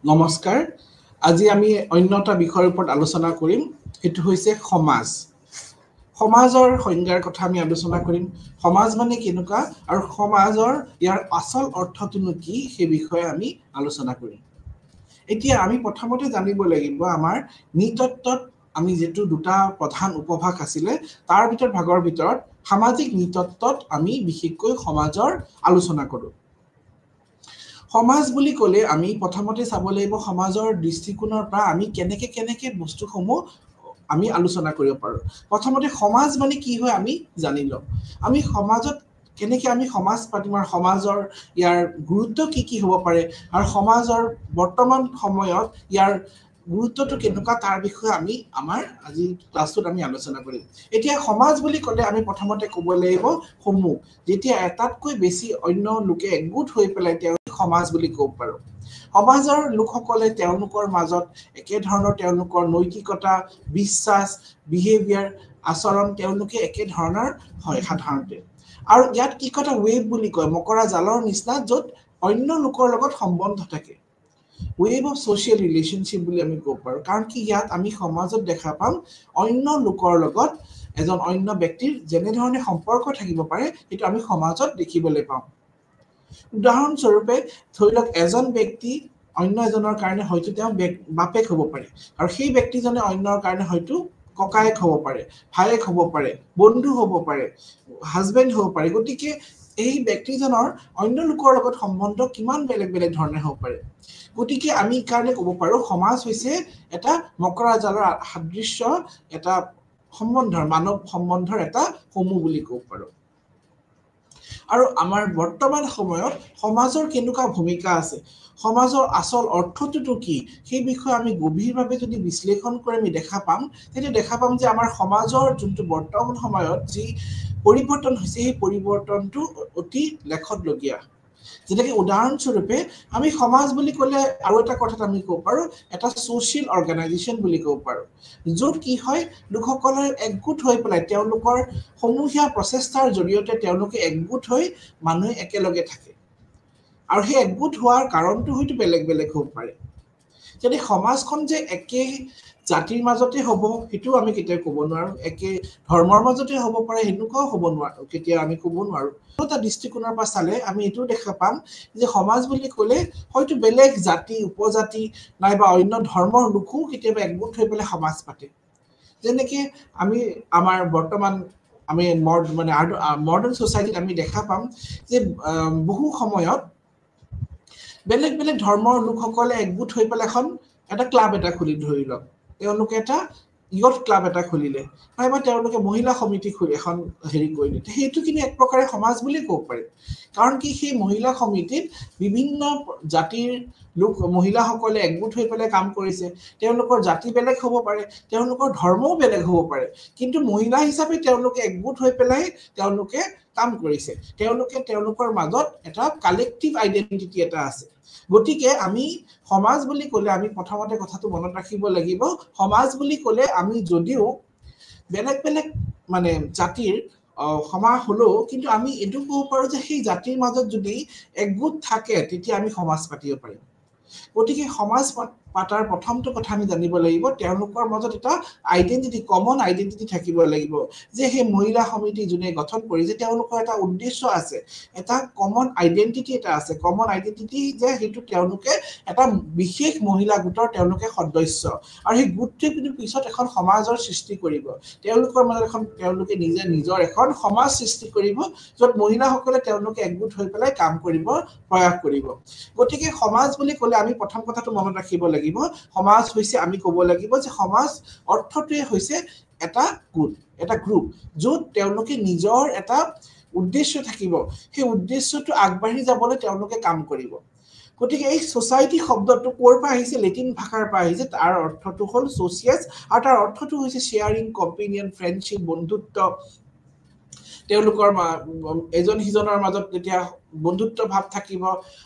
নমস্কাৰ আজি আমি অন্য এটা বিষয়ৰ ওপৰত আলোচনা কৰিম সেইটো হৈছে সমাজ সমাজৰ সংজ্ঞাৰ কথা আমি আলোচনা কৰিম সমাজ মানে কেনেকুৱা আৰু সমাজৰ ইয়াৰ আসল অৰ্থটো কি সেই বিষয়ে আমি আলোচনা কৰিম এতিয়া আমি প্ৰথমতে জানিব লাগিব আমাৰ নৃতত্বত আমি যেটো দুটা প্ৰধান উপভাগ আছিল তাৰ ভাগৰ ভিতৰত সামাজিক নৃতত্বত আমি বিশেষকৈ সমাজৰ আলোচনা কৰো সমাজ বুলি ক'লে আমি প্ৰথমতে চাব লাগিব সমাজৰ দৃষ্টিকোণৰ পৰা আমি কেনেকে বস্তুসমূহ আমি আলোচনা কৰিব পাৰো প্ৰথমতে সমাজ মানে কি হয় আমি জানিলো আমি সমাজত কেনেকে আমি সমাজ পাতিম আৰু সমাজৰ ইয়াৰ গুৰুত্ব কি হ'ব পাৰে আৰু সমাজৰ বৰ্তমান সময়ত ইয়াৰ গুৰুত্বটো কেনেকুৱা তাৰ বিষয়ে আমি আমাৰ আজি ক্লাছটোত আমি আলোচনা কৰিম এতিয়া সমাজ বুলি ক'লে আমি প্ৰথমতে ক'ব লাগিব সমূহ যেতিয়া এটাতকৈ বেছি অন্য লোকে একগোট হৈ পেলাই তেওঁ সমাজ বুলি ক'ব পাৰো সমাজৰ লোকসকলে তেওঁলোকৰ মাজত একে ধৰণৰ তেওঁলোকৰ নৈতিকতা বিশ্বাস বিহেভিয়াৰ আচৰণ তেওঁলোকে একে ধৰণৰ হয় সাধাৰণতে আৰু ইয়াত কি কথা ৱেব বুলি কয় মকৰা জালৰ নিচিনা য'ত অন্য লোকৰ লগত সম্বন্ধ থাকে ৱেব অফ সোশিয়েল ৰিলেশনশিপ বুলি আমি ক'ব পাৰো কাৰণ কি ইয়াত আমি সমাজত দেখা পাম অন্য লোকৰ লগত এজন অন্য ব্যক্তিৰ যেনে ধৰণে সম্পৰ্ক থাকিব পাৰে সেইটো আমি সমাজত দেখিবলৈ পাওঁ উদাহৰণ স্বৰূপে ধৰি লওক এজন ব্যক্তি অন্য এজনৰ কাৰণে হয়তো তেওঁ বাপেক হ'ব পাৰে আৰু সেই ব্যক্তিজনে অন্যৰ কাৰণে হয়তো ককায়েক হ'ব পাৰে ভায়েক হ'ব পাৰে বন্ধু হ'ব পাৰে হাজবেণ্ড হ'ব পাৰে গতিকে এই ব্যক্তিজনৰ অন্য লোকৰ লগত সম্বন্ধ কিমান বেলেগ ধৰণে হ'ব পাৰে গতিকে আমি কাৰণে ক'ব পাৰো সমাজ হৈছে এটা মকৰা জালৰ সাদৃশ্য এটা সম্বন্ধৰ মানৱ সম্বন্ধৰ এটা সমূহ বুলি ক'ব পাৰো আৰু আমাৰ বৰ্তমান সময়ত সমাজৰ কেনেকুৱা ভূমিকা আছে সমাজৰ আসল অৰ্থটো কি সেই বিষয়ে আমি গভীৰভাৱে যদি বিশ্লেষণ কৰি আমি দেখা পাম যে আমাৰ সমাজৰ যোনটো বৰ্তমান সময়ত যি পৰিৱৰ্তন হৈছে সেই পৰিৱৰ্তনটো অতি লেখতলগীয়া যেনেকৈ উদাহৰণ স্বৰূপে আমি সমাজ বুলি ক'লে আৰু এটা কথা আমি ক'ব পাৰো এটা সোশিয়েল অৰ্গানাইজেচন বুলি ক'ব পাৰো য'ত কি হয় লোকসকলে একগোট হৈ পেলাই তেওঁলোকৰ সমূহীয়া প্ৰচেষ্টাৰ জৰিয়তে তেওঁলোকে একগোট হৈ মানুহে একেলগে থাকে আৰু সেই একগোট হোৱাৰ কাৰণটো হয়তো বেলেগ হ'ব পাৰে যদি সমাজখন যে একে জাতিৰ মাজতে হ'ব সেইটো আমি কেতিয়াও ক'ব নোৱাৰো একে ধৰ্মৰ মাজতে হ'ব পাৰে হেনুকাও হ'ব নোৱাৰো কেতিয়া আমি ক'ব নোৱাৰো এটা দৃষ্টিকোণৰ পৰা চালে আমি এটো দেখা পাম যে সমাজ বুলি ক'লে হয়তো বেলেগ জাতি উপজাতি নাইবা অন্য ধৰ্মৰ লোকও কেতিয়াবা একগোট হৈ পেলাই সমাজ পাতে যেনেকৈ আমি আমাৰ বৰ্তমান আমি মানে মডাৰ্ণ সোসাইটিত আমি দেখা পাম যে বহু সময়ত বেলেগ ধৰ্মৰ লোকসকলে একগোট হৈ পেলাই এখন এটা ক্লাব এটা খুলি ধৰি লওক তেওঁলোকে এটা ইয়থ ক্লাব এটা খুলিলে নাইবা তেওঁলোকে মহিলা সমিতি খুলি এখন হেৰি কৰিলে সেইটো কিন্তু এক প্ৰকাৰে সমাজ বুলি ক'ব পাৰি কাৰণ কি সেই মহিলা সমিতিত বিভিন্ন জাতিৰ লোক মহিলাসকলে একগোট হৈ পেলাই কাম কৰিছে তেওঁলোকৰ জাতি বেলেগ হ'ব পাৰে তেওঁলোকৰ ধৰ্মও বেলেগ হ'ব পাৰে কিন্তু মহিলা হিচাপে তেওঁলোকে একগোট হৈ পেলাই তেওঁলোকে কাম কৰিছে তেওঁলোকৰ মাজত এটা কালেক্টিভ আইডেন্টিটি এটা আছে গতিকে আমি সমাজ বুলি ক'লে আমি প্ৰথমতে কথাটো মনত ৰাখিব লাগিব সমাজ বুলি ক'লে আমি যদিও বেলেগ মানে জাতিৰ সমাজ হলো কিন্তু আমি এটো ক'ব পাৰো যে সেই জাতিৰ মাজত যদি একগোট থাকে তেতিয়া আমি সমাজ পাতিব পাৰিম গতিকে সমাজ পাতাৰ প্ৰথমটো কথা আমি জানিব লাগিব তেওঁলোকৰ মাজত এটা আইডেন্টিটি কমন আইডেন্টিটি থাকিব লাগিব যে সেই মহিলা সমিতি যোনে গঠন কৰিছে তেওঁলোকৰ এটা উদ্দেশ্য আছে এটা কমন আইডেন্টিটি এটা আছে কমন আইডেন্টিটি যে হেতু তেওঁলোকে এটা বিশেষ মহিলা গোটৰ তেওঁলোকে সদস্য আৰু সেই গোটটোৱে কিন্তু পিছত এখন সমাজৰ সৃষ্টি কৰিব তেওঁলোকৰ মাজত এখন তেওঁলোকে নিজৰ এখন সমাজ সৃষ্টি কৰিব য'ত মহিলাসকলে তেওঁলোকে একগোট হৈ পেলাই কাম কৰিব প্ৰয়াস কৰিব গতিকে সমাজ বুলি ক'লে আমি প্ৰথম কথাটো মনত ৰাখিব লাগিব সমাজ হৈছে আমি ক'ব লাগিব যে সমাজ অৰ্থটোৱে হৈছে এটা গোট এটা গ্ৰুপ য'ত তেওঁলোকে নিজৰ এটা উদ্দেশ্য থাকিব সেই উদ্দেশ্যটো আগবাঢ়ি যাবলৈ তেওঁলোকে কাম কৰিব গতিকে এই সোসাইটি শব্দটো ক'ৰ পৰা আহিছে লেটিন ভাষাৰ পৰা আহিছে তাৰ অৰ্থটো হ'ল সোচিয়াছ আৰু তাৰ অৰ্থটো হৈছে শেয়াৰিং কম্পেনিয়ন ফ্ৰেণ্ডশ্বিপ বন্ধুত্ব তেওঁলোকৰ এজন সিজনৰ মাজত যেতিয়া বন্ধুত্ব ভাৱ থাকিব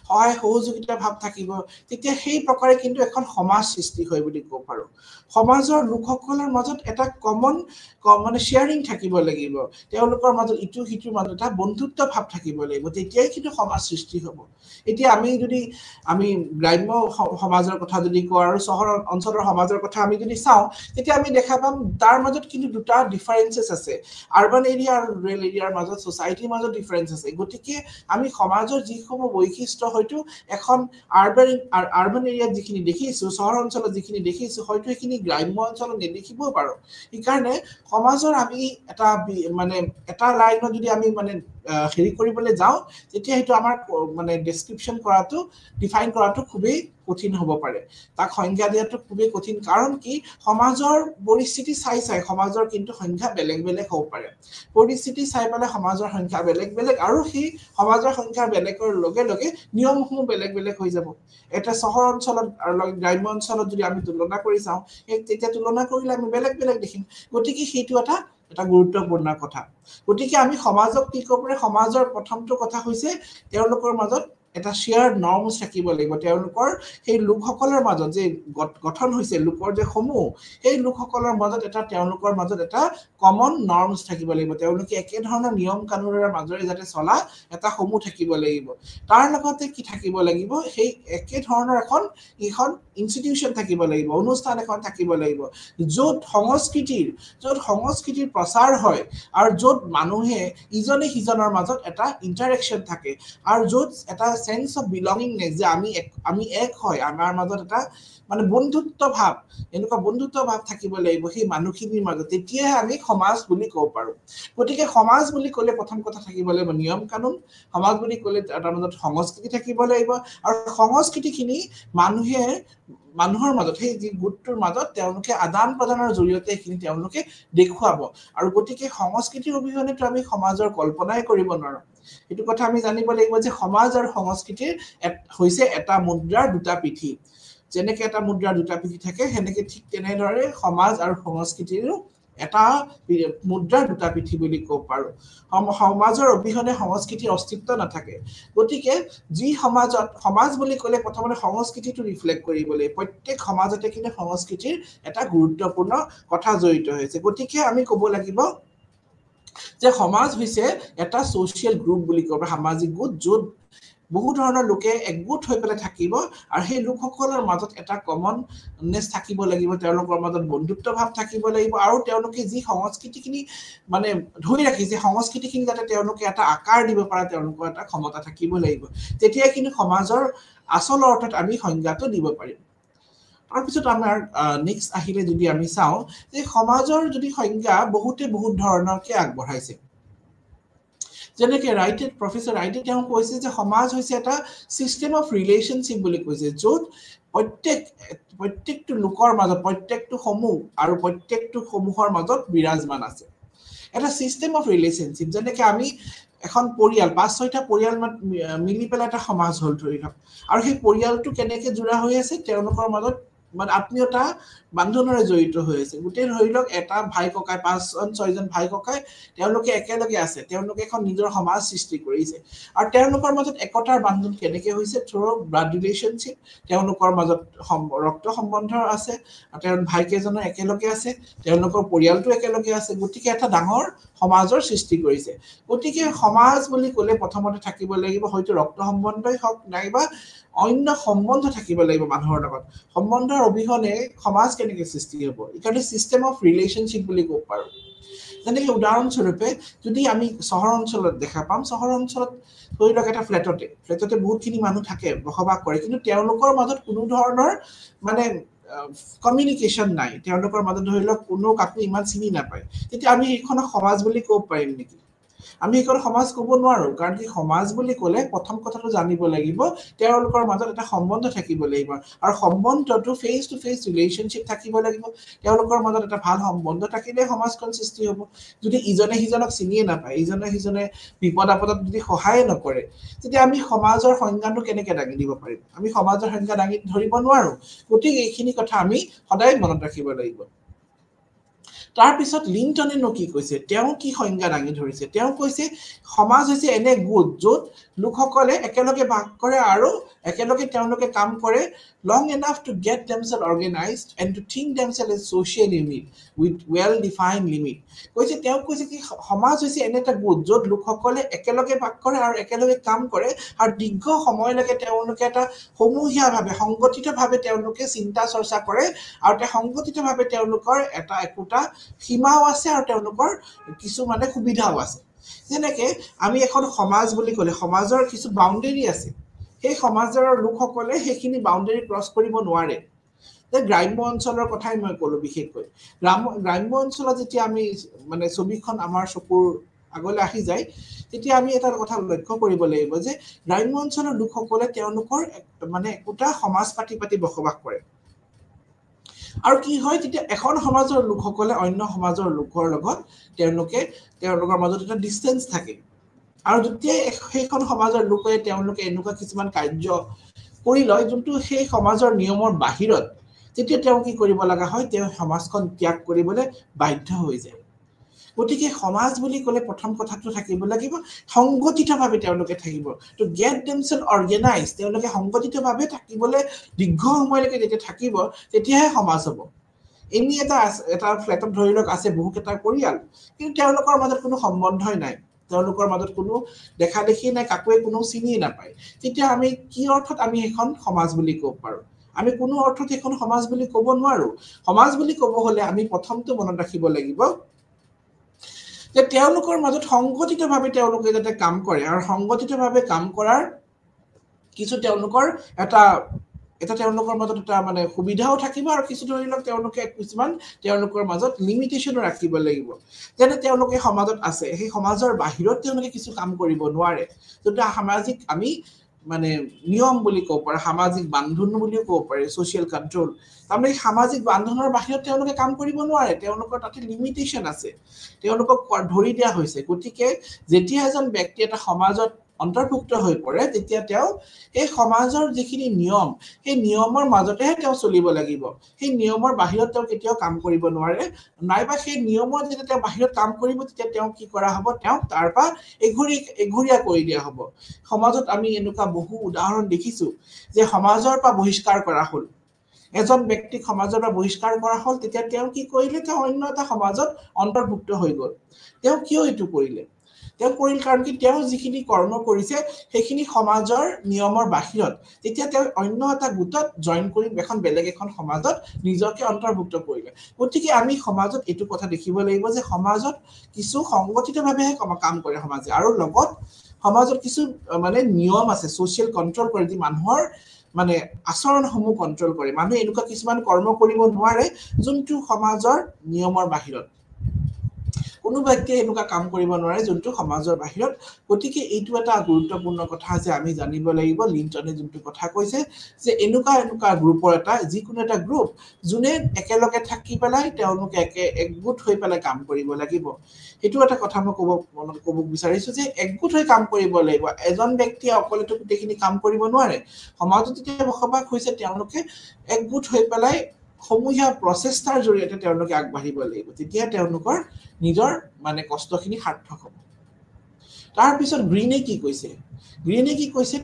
সহায় সহযোগিতা ভাৱ থাকিব তেতিয়া সেই প্ৰকাৰে কিন্তু এখন সমাজ সৃষ্টি হয় বুলি ক'ব পাৰো সমাজৰ লোকসকলৰ মাজত এটা কমন মানে শেয়াৰিং থাকিব লাগিব তেওঁলোকৰ মাজত ইটো সিটোৰ মাজত এটা বন্ধুত্ব ভাৱ থাকিব লাগিব তেতিয়াই কিন্তু সমাজ সৃষ্টি হ'ব এতিয়া আমি গ্ৰাম্য সমাজৰ কথা যদি কওঁ আৰু চহৰ অঞ্চলৰ সমাজৰ কথা আমি যদি চাওঁ তেতিয়া আমি দেখা পাম তাৰ মাজত কিন্তু দুটা ডিফাৰেন্সেস আছে আৰবান এৰিয়া আৰু ৰুৰেল এৰিয়াৰ মাজত সোসাইটিৰ মাজত ডিফাৰেন্স আছে গতিকে আমি সমাজৰ যিসমূহ বৈশিষ্ট্য হয়তো এখন আৰবান এৰিয়াত যিখিনি দেখিছো চহৰ অঞ্চলত যিখিনি দেখিছো হয়তো এইখিনি গ্ৰাম্য অঞ্চলত নেদেখিবও পাৰো সেইকাৰণে সমাজৰ আমি এটা মানে এটা লাইনত যদি আমি মানে হেৰি কৰিবলৈ যাওঁ তেতিয়া হেতু আমাৰ মানে ডেসক্ৰিপচন কৰাটো ডিফাইন কৰাটো খুবই কঠিন হ'ব পাৰে তাক সংজ্ঞা দিয়াটো খুবই কঠিন কাৰণ কি সমাজৰ পৰিস্থিতি চাই সমাজৰ কিন্তু সংখ্যা বেলেগ বেলেগ হ'ব পাৰে পৰিস্থিতি চাই পালে সমাজৰ সংখ্যা বেলেগ বেলেগ আৰু সেই সমাজৰ সংখ্যা বেলেগৰ লগে লগে নিয়মসমূহ বেলেগ বেলেগ হৈ যাব এটা চহৰ অঞ্চলত আৰু গ্ৰাম্য অঞ্চলত যদি আমি তুলনা কৰি চাওঁ তেতিয়া তুলনা কৰিলে আমি বেলেগ বেলেগ দেখিম গতিকে সেইটো এটা গুৰুত্বপূৰ্ণ কথা গতিকে আমি সমাজক কি কৰে সমাজৰ প্ৰথমটো কথা হৈছে তেওঁলোকৰ মাজত এটা শেয়াৰ্ড নৰ্মছ থাকিব লাগিব তেওঁলোকৰ সেই লোকসকলৰ মাজত যে গঠন হৈছে লোকৰ যে সমূহ এই লোকসকলৰ মাজত তেওঁলোকৰ মাজত এটা কমন নৰ্মছ থাকিব লাগিব তেওঁলোকে একে ধৰণৰ নিয়ম কানুনৰ মাজৰে যাতে চলা এটা সমূহ থাকিব লাগিব তাৰ লগতে কি থাকিব লাগিব সেই একে ধৰণৰ এখন ইনষ্টিটিউচন থাকিব লাগিব অনুষ্ঠান এখন থাকিব লাগিব য'ত সংস্কৃতিৰ প্ৰচাৰ হয় আৰু য'ত মানুহে ইজনে সিজনৰ মাজত এটা ইন্টাৰেকশন থাকে আৰু য'ত এটা সেন্স অফ বিলংগিংনেস যে আমি এক হয় আমাৰ মাজত এটা মানে বন্ধুত্ব ভাৱ এনেকুৱা বন্ধুত্ব ভাৱ থাকিব লাগিব সেই মানুহখিনিৰ মাজত তেতিয়াহে আমি সমাজ বুলি ক'ব পাৰো গতিকে সমাজ বুলি ক'লে প্ৰথম কথা থাকিব লাগিব নিয়ম কানুন সমাজ বুলি ক'লে তাৰ মাজত সংস্কৃতি থাকিব লাগিব আৰু সংস্কৃতিখিনি মানুহৰ মাজত সেই যি গোটটোৰ মাজত তেওঁলোকে আদান প্ৰদানৰ জৰিয়তে এইখিনি তেওঁলোকে দেখুৱাব আৰু গতিকে সংস্কৃতিৰ অবিহনেতো আমি সমাজৰ কল্পনাই কৰিব নোৱাৰো এইটো কথা আমি জানিব লাগিব যে সমাজ আৰু সংস্কৃতিৰ হৈছে এটা মুদ্ৰাৰ দুটা পিঠি যেনেকৈ এটা মুদ্ৰাৰ দুটা পিঠি থাকে হেনেকৈ ঠিক তেনেদৰে সমাজ আৰু সংস্কৃতিৰো এটা মুদ্ৰাৰ দুটা পিঠি বুলি ক'ব পাৰো সমাজৰ অবিহনে সংস্কৃতিৰ অস্তিত্ব নাথাকে গতিকে যি সমাজ বুলি ক'লে প্ৰথমতে সংস্কৃতিটো ৰিফ্লেক্ট কৰিব লাগিব প্ৰত্যেক সমাজতে কিন্তু সংস্কৃতিৰ এটা গুৰুত্বপূৰ্ণ কথা জড়িত হৈছে গতিকে আমি ক'ব লাগিব যে সমাজ হৈছে এটা সোশ্যাল গ্ৰুপ বুলি ক'ব সামাজিক গোট য'ত বহু ধৰণৰ লোকে একগোট হৈ পেলাই থাকিব আৰু সেই লোকসকলৰ মাজত এটা কমননেস থাকিব লাগিব তেওঁলোকৰ মাজত বন্ধুত্ব ভাৱ থাকিব লাগিব আৰু তেওঁলোকে যি সংস্কৃতিখিনি মানে ধৰি ৰাখিছে সংস্কৃতিখিনি যাতে তেওঁলোকে এটা আকাৰ দিব পাৰে তেওঁলোকৰ এটা ক্ষমতা থাকিব লাগিব তেতিয়া কিন্তু সমাজৰ আসল অৰ্থত আমি সংজ্ঞাটো দিব পাৰিম তাৰপিছত আমাৰ নেক্সট আহিলে যদি আমি চাওঁ যে সমাজৰ যদি সংজ্ঞা বহুত ধৰণৰকে আগবঢ়াইছে যেনেকে প্ৰফেসৰ ৰাইটে তেওঁ কৈছে যে সমাজ হৈছে এটা সিস্টেম অফ ৰিলেশনশিপ বুলি কৈছে য'ত প্ৰত্যেকটো লোকৰ মাজত প্ৰত্যেকটো সমূহ আৰু প্ৰত্যেকটো সমূহৰ মাজত বিৰাজমান আছে এটা সিস্টেম অফ ৰিলেশনশিপ যেনেকে আমি এখন পৰিয়াল 5-6টা পৰিয়াল মিলি পেলাই এটা সমাজ হ'ল ধৰি লওক আৰু সেই পৰিয়ালটো কেনেকে জুৰা হৈ আছে তেওঁলোকৰ মাজত মানে আত্মীয়তা বান্ধোনেৰে জড়িত হৈ আছে গোটেই ধৰি লওক এটা ভাই ককাই 5-6জন ভাই ককাই তেওঁলোকে একেলগে আছে তেওঁলোকে এখন নিজৰ সমাজ সৃষ্টি কৰিছে আৰু তেওঁলোকৰ মাজত একতাৰ বান্ধোন কেনেকে হৈছে থ্ৰু ব্লাড ৰিলেশনশিপ তেওঁলোকৰ মাজত ৰক্ত সম্বন্ধ আছে আৰু তেওঁৰ ভাইকেইজনৰ একেলগে আছে তেওঁলোকৰ পৰিয়ালটো একেলগে আছে গতিকে এটা ডাঙৰ সমাজৰ সৃষ্টি কৰিছে গতিকে সমাজ বুলি ক'লে প্ৰথমতে থাকিব লাগিব হয়তো ৰক্ত সম্বন্ধই হওক নাইবা অন্য সম্বন্ধ থাকিব লাগিব মানুহৰ লগত সম্বন্ধৰ অবিহনে সমাজ কেনেকৈ সৃষ্টি হ'ব ইকাৰণে সিস্টেম অফ ৰিলেশনশিপ বুলি ক'ব পাৰো যেনেকৈ উদাহৰণস্বৰূপে যদি আমি চহৰ অঞ্চলত দেখা পাম চহৰ অঞ্চলত ধৰি লওক এটা ফ্লেটতে বহুতখিনি মানুহ থাকে বসবাস কৰে কিন্তু তেওঁলোকৰ মাজত কোনো ধৰণৰ মানে কমিউনিকেশ্যন নাই তেওঁলোকৰ মাজত ধৰি লওক কোনো কাকো ইমান চিনি নাপায় তেতিয়া আমি এইখনক সমাজ বুলি ক'ব পাৰিম নেকি আমি এইখন সমাজ ক'ব নোৱাৰো কাৰণ কি সমাজ বুলি ক'লে প্ৰথম কথাটো জানিব লাগিব তেওঁলোকৰ মাজত এটা সম্বন্ধ থাকিব লাগিব আৰু সম্বন্ধটো ফেস টু ফেস ৰিলেশনশিপ থাকিব লাগিব তেওঁলোকৰ মাজত এটা ভাল সম্বন্ধ থাকিলে সমাজখন সৃষ্টি হ'ব যদি ইজনে সিজনক চিনিয়ে নাপায় ইজনে সিজনে বিপদ আপদত যদি সহায় নকৰে তেতিয়া আমি সমাজৰ সংজ্ঞাটো কেনেকৈ দাঙি দিব পাৰিম আমি সমাজৰ সংজ্ঞা দাঙি ধৰিব নোৱাৰো গতিকে এইখিনি কথা আমি সদায় মনত ৰাখিব লাগিব তাৰ পিছত লিংটনে কি কৈছে তেওঁ কি সংজ্ঞা দাঙি ধৰিছে তেওঁ কৈছে সমাজ হৈছে এনে গোট য'ত লোকসকলে একেলগে বাস কৰে আৰু একেলগে তেওঁলোকে কাম কৰে long enough to get themselves organized and to think themselves as social unit with well defined limit কৈছে তেওঁ কৈছে কি সমাজ হৈছে এনে এটা গোট য'ত লোকসকলে একেলগে বাস কৰে আৰু একেলগে কাম কৰে আৰু দীৰ্ঘ সময়লৈকে তেওঁলোকে এটা সমূহীয়াভাৱে সংগঠিতভাৱে তেওঁলোকে চিন্তা চৰ্চা কৰে আৰু তে সংগঠিতভাৱে তেওঁলোকৰ এটা একোটা সীমাও আছে আৰু তেওঁলোকৰ কিছু মানে সুবিধাও আছে যেনেকে আমি এখন সমাজ বুলি ক'লে সমাজৰ কিছু বাউণ্ডেৰী আছে সেই সমাজৰ লোকসকলে সেইখিনি বাউণ্ডেৰী ক্ৰছ কৰিব নোৱাৰে যে গ্ৰাম্য অঞ্চলৰ কথাই মই ক'লো বিশেষকৈ গ্ৰাম্য অঞ্চলত যেতিয়া আমি মানে ছবিখন আমাৰ চকুৰ আগলৈ আহি যায় তেতিয়া আমি এটা কথা লক্ষ্য কৰিব লাগিব যে গ্ৰাম্য অঞ্চলৰ লোকসকলে তেওঁলোকৰ মানে একোটা সমাজ পাতি বসবাস কৰে আৰু কি হয় তেতিয়া এখন সমাজৰ লোকসকলে অন্য সমাজৰ লোকৰ লগত তেওঁলোকৰ মাজত এটা ডিসটেন্স থাকে আৰু যেতিয়া সেইখন সমাজৰ লোকে তেওঁলোকে এনেকুৱা কিছুমান কাৰ্য কৰি লয় যোনটো সেই সমাজৰ নিয়মৰ বাহিৰত তেতিয়া তেওঁ কি কৰিব লগা হয় তেওঁ সমাজখন ত্যাগ কৰিবলৈ বাধ্য হৈ যায় গতিকে সমাজ বুলি ক'লে প্ৰথম কথাটো থাকিব লাগিব সংগঠিতভাৱে তেওঁলোকে থাকিব to get themselves organized তেওঁলোকে সংগঠিতভাৱে থাকিবলৈ দীৰ্ঘ সময়লৈকে যেতিয়া থাকিব তেতিয়াহে সমাজ হ'ব এনি এটা ফ্ল্যাটত ধৰি লওক আছে বহুত এটা পৰিয়াল কিন্তু তেওঁলোকৰ মাজত কোনো সম্বন্ধই নাই তেওঁলোকৰ মাজত কোনো দেখা দেখি নাই কাকোৱে কোনো চিনি নাপায় তেতিয়া আমি কি অৰ্থত আমি এখন সমাজ বুলি ক'ব পাৰো আমি কোনো অৰ্থত এখন সমাজ বুলি ক'ব নোৱাৰো সমাজ বুলি ক'ব হলে আমি প্ৰথমটো মনত ৰাখিব লাগিব যে তেওঁলোকৰ মাজত সংগঠিতভাৱে তেওঁলোকে যাতে কাম কৰে আৰু সংগঠিতভাৱে কাম কৰাৰ কিছু তেওঁলোকৰ এটা তেওঁলোকৰ মাজত এটা মানে সুবিধাও থাকিব আৰু কিছু ধৰি লওক তেওঁলোকে কিছুমান তেওঁলোকৰ মাজত লিমিটেশনো ৰাখিব লাগিব যেনে তেওঁলোকে সমাজত আছে সেই সমাজৰ বাহিৰত তেওঁলোকে কিছু কাম কৰিব নোৱাৰে যেটা সামাজিক আমি মানে নিয়ম বুলি ক'ব পাৰো সামাজিক বান্ধোন বুলিও ক'ব পাৰি সোশ্যাল কন্ট্ৰোল তাৰমানে সামাজিক বান্ধোনৰ বাহিৰত তেওঁলোকে কাম কৰিব নোৱাৰে তেওঁলোকৰ তাতে লিমিটেশন আছে তেওঁলোকক ধৰি দিয়া হৈছে গতিকে যেতিয়া এজন ব্যক্তি এটা সমাজত অন্তৰ্ভুক্ত হৈ পৰে তেতিয়া তেওঁ এই সমাজৰ যিখিনি নিয়ম সেই নিয়মৰ মাজতেহে তেওঁ চলিব লাগিব সেই নিয়মৰ বাহিৰত তেওঁ কেতিয়াও কাম কৰিব নোৱাৰে নাইবা সেই নিয়মৰ যেতিয়া তেওঁ বাহিৰত কাম কৰিব তেতিয়া তেওঁ কি কৰা হ'ব তেওঁ তাৰপা এঘুৰিয়া কৰি দিয়া হ'ব সমাজত আমি এনেকুৱা বহু উদাহৰণ দেখিছো যে সমাজৰ পৰা বহিষ্কাৰ কৰা হ'ল এজন ব্যক্তিক সমাজৰ পৰা বহিষ্কাৰ কৰা হ'ল তেতিয়া তেওঁ কি কৰিলে তেওঁ অন্য এটা সমাজত অন্তৰ্ভুক্ত হৈ গ'ল তেওঁ কিয় এইটো কৰিলে তেওঁ কৰিল কাৰণ কি তেওঁ যিখিনি কৰ্ম কৰিছে সেইখিনি সমাজৰ নিয়মৰ বাহিৰত তেতিয়া তেওঁ অন্য এটা গোটত জয়েন কৰি এখন বেলেগ এখন সমাজত নিজকে অন্তৰ্ভুক্ত কৰিলে গতিকে আমি সমাজত এইটো কথা দেখিব লাগিব যে সমাজত কিছু সংগঠিতভাৱেহে কাম কৰে সমাজে আৰু লগত সমাজত কিছু মানে নিয়ম আছে সোশ্যাল কন্ট্ৰোল কৰে যি মানুহৰ মানে আচৰণসমূহ কন্ট্ৰোল কৰে মানুহে এনেকুৱা কিছুমান কৰ্ম কৰিব নোৱাৰে যোনটো সমাজৰ নিয়মৰ বাহিৰত কোনো ব্যক্তি এনেকুৱা কাম কৰিব নোৱাৰে যোনটো সমাজৰ বাহিৰত গতিকে এইটো এটা গুৰুত্বপূৰ্ণ কথা যে আমি জানিব লাগিব লিংটনে যোনটো কথা কৈছে যে এনেকুৱা গ্ৰুপৰ এটা যিকোনো এটা গ্ৰুপ যোনে একেলগে থাকি পেলাই তেওঁলোকে একগোট হৈ পেলাই কাম কৰিব লাগিব এটো এটা কথা মই ক'ব বিচাৰিছো যে একগোট হৈ কাম কৰিব লাগিব এজন ব্যক্তিয়ে অকলেটো গোটেইখিনি কাম কৰিব নোৱাৰে সমাজত যেতিয়া বসবাস হৈছে তেওঁলোকে একগোট হৈ পেলাই সমূহীয়া প্ৰচেষ্টাৰ জৰিয়তে তেওঁলোকে আগবাঢ়িব লাগিব তেতিয়া তেওঁলোকৰ নিজৰ মানে কষ্টখিনি সাৰ্থক হ'ব তাৰ পিছত গ্ৰীনে কি কৈছে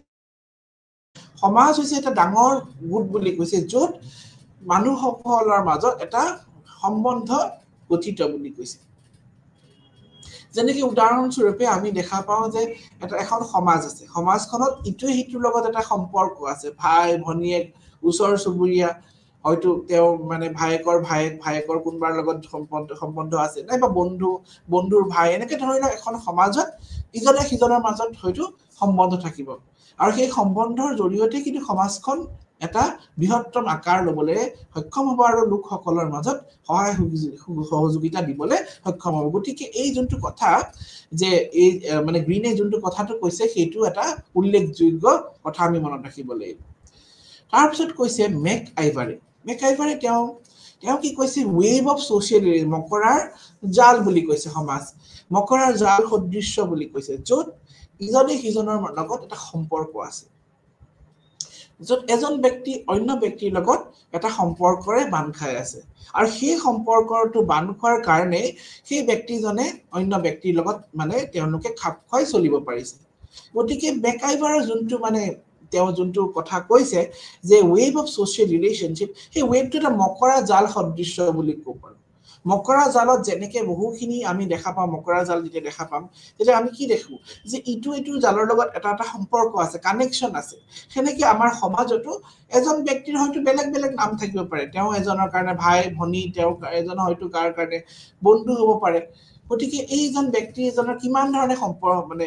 সমাজ হৈছে এটা ডাঙৰ গোট বুলি কৈছে য'ত মানুহসকলৰ মাজত এটা সম্বন্ধ গঠিত বুলি কৈছে যেনেকৈ উদাহৰণস্বৰূপে আমি দেখা পাওঁ যে এখন সমাজ আছে সমাজখনত ইটোৱে সিটোৰ লগত এটা সম্পৰ্ক আছে ভাই ভনীয়েক ওচৰ চুবুৰীয়া হয়তো তেওঁ মানে ভায়েকৰ কোনবাৰ লগত সম্বন্ধ আছে নাইবা বন্ধুৰ ভাই এনেকে ধৰি লওক এখন সমাজত ইজনে সিজনৰ মাজত হয়তো সম্বন্ধ থাকিব আৰু সেই সম্বন্ধৰ জৰিয়তে কিন্তু সমাজখন এটা বৃহত্তম আকাৰ লবলৈ সক্ষম হ'ব আৰু লোকসকলৰ মাজত সহায় সহযোগিতা দিবলৈ সক্ষম হ'ব গতিকে এই যোনটো কথা যে এই মানে গ্ৰীনে যোনটো কথাটো কৈছে সেইটো এটা উল্লেখযোগ্য কথা আমি মনত ৰাখিব লাগিব তাৰ পিছত কৈছে মেক আইভাৰে তেওঁ কি কৈছে ৱেভ অফ সোশ্যালিজম মকৰাৰ জাল বুলি কৈছে সমাজ মকৰাৰ জাল সদৃশ্য বুলি কৈছে য'ত ইজনে সিজনৰ লগত এটা সম্পৰ্ক আছে য'ত এজন ব্যক্তি অন্য ব্যক্তিৰ লগত এটা সম্পৰ্কৰে বান্ধ খাই আছে আৰু সেই সম্পৰ্কটো বান্ধ খোৱাৰ কাৰণে সেই ব্যক্তিজনে অন্য ব্যক্তিৰ লগত মানে তেওঁলোকে খাপ খুৱাই চলিব পাৰিছে গতিকে বেকাইবাৰৰ যোনটো মানে তেওঁ যোনটো কথা কৈছে যে ৱেভ অফ ছ'চিয়েল ৰিলেশ্যনশ্বিপ সেই ৱেভটো এটা মকৰা জাল সদৃশ্য বুলি ক'ব পাৰোঁ মকৰা জালত যেনেকে বহুখিনি আমি দেখা পাওঁ মকৰা জাল যেতিয়া দেখা পাম তেতিয়া আমি কি দেখো যে ইটো জালৰ লগত এটা এটা সম্পৰ্ক আছে কানেকশ্যন আছে সেনেকে আমাৰ সমাজতো এজন ব্যক্তিৰ হয়তো বেলেগ বেলেগ নাম থাকিব পাৰে তেওঁ এজনৰ কাৰণে ভাই ভনী তেওঁ এজনৰ হয়তো কাৰ কাৰণে বন্ধু হ'ব পাৰে গতিকে এইজন ব্যক্তি এজনৰ কিমান ধৰণে সম্পৰ্ক মানে